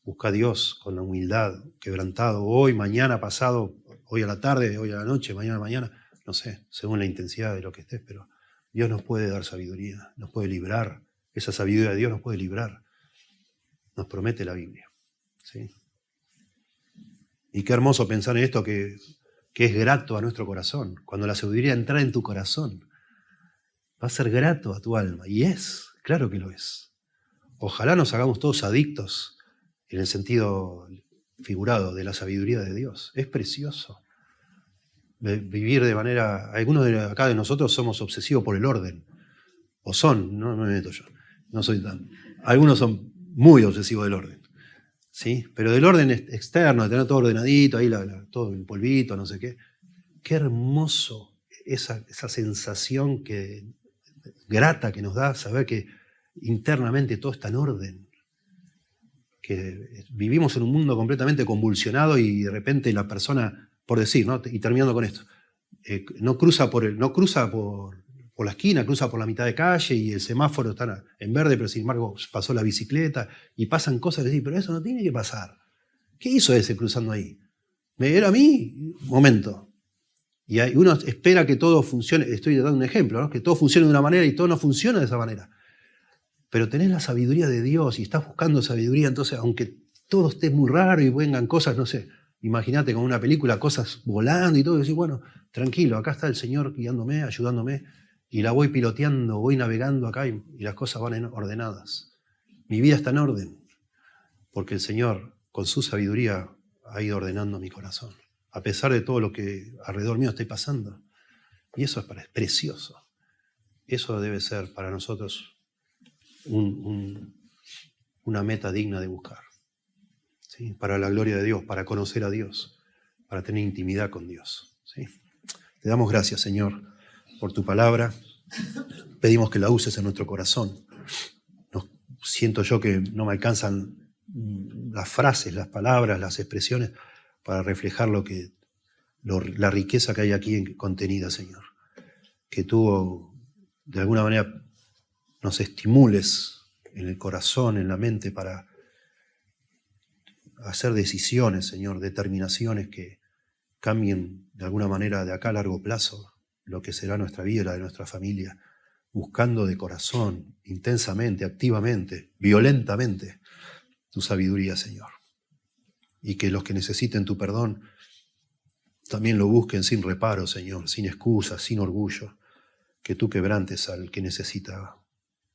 Busca a Dios con la humildad, quebrantado, hoy, mañana, pasado, hoy a la tarde, hoy a la noche, mañana, no sé, según la intensidad de lo que estés, pero Dios nos puede dar sabiduría, nos puede librar. Esa sabiduría de Dios nos puede librar. Nos promete la Biblia. ¿Sí? Y qué hermoso pensar en esto que es grato a nuestro corazón. Cuando la sabiduría entra en tu corazón, va a ser grato a tu alma. Y es, claro que lo es. Ojalá nos hagamos todos adictos en el sentido figurado de la sabiduría de Dios. Es precioso. Vivir de manera... Algunos de acá de nosotros somos obsesivos por el orden. O son, no me meto yo. No soy tan... Algunos son muy obsesivos del orden. ¿Sí? Pero del orden externo, de tener todo ordenadito, ahí todo el polvito, no sé qué. Qué hermoso esa sensación grata que nos da saber que internamente todo está en orden. Que vivimos en un mundo completamente convulsionado y de repente la persona, por decir, ¿no? Y terminando con esto, no cruza por la esquina, cruza por la mitad de calle y el semáforo está en verde, pero sin embargo pasó la bicicleta y pasan cosas que decís, pero eso no tiene que pasar. ¿Qué hizo ese cruzando ahí? ¿Me era a mí? Un momento. Y uno espera que todo funcione, estoy dando un ejemplo, ¿no? Que todo funcione de una manera y todo no funciona de esa manera. Pero tenés la sabiduría de Dios y estás buscando sabiduría, entonces aunque todo esté muy raro y vengan cosas, no sé, imagínate como una película, cosas volando y todo, y decís, bueno, tranquilo, acá está el Señor guiándome, ayudándome, y la voy piloteando, voy navegando acá y las cosas van ordenadas. Mi vida está en orden, porque el Señor, con su sabiduría, ha ido ordenando mi corazón, a pesar de todo lo que alrededor mío esté pasando. Y eso es precioso. Eso debe ser para nosotros una meta digna de buscar. ¿Sí? Para la gloria de Dios, para conocer a Dios, para tener intimidad con Dios. ¿Sí? Te damos gracias, Señor, por tu palabra. Pedimos que la uses en nuestro corazón. Siento yo que no me alcanzan las frases, las palabras, las expresiones para reflejar la riqueza que hay aquí contenida, Señor. Que tú, de alguna manera, nos estimules en el corazón, en la mente, para hacer decisiones, Señor, determinaciones que cambien de alguna manera de acá a largo plazo lo que será nuestra vida y la de nuestra familia, buscando de corazón, intensamente, activamente, violentamente, tu sabiduría, Señor. Y que los que necesiten tu perdón también lo busquen sin reparo, Señor, sin excusas, sin orgullo. Que tú quebrantes al que necesita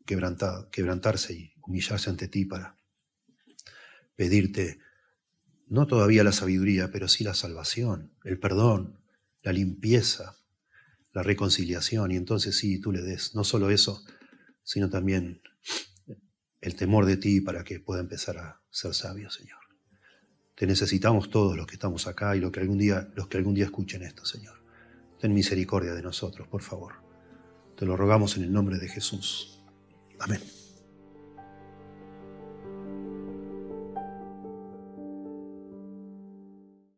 quebrantarse y humillarse ante ti para pedirte no todavía la sabiduría, pero sí la salvación, el perdón, la limpieza, la reconciliación. Y entonces sí, tú le des no solo eso, sino también el temor de ti para que pueda empezar a ser sabio, Señor. Te necesitamos todos los que estamos acá y los que algún día escuchen esto, Señor. Ten misericordia de nosotros, por favor. Te lo rogamos en el nombre de Jesús. Amén.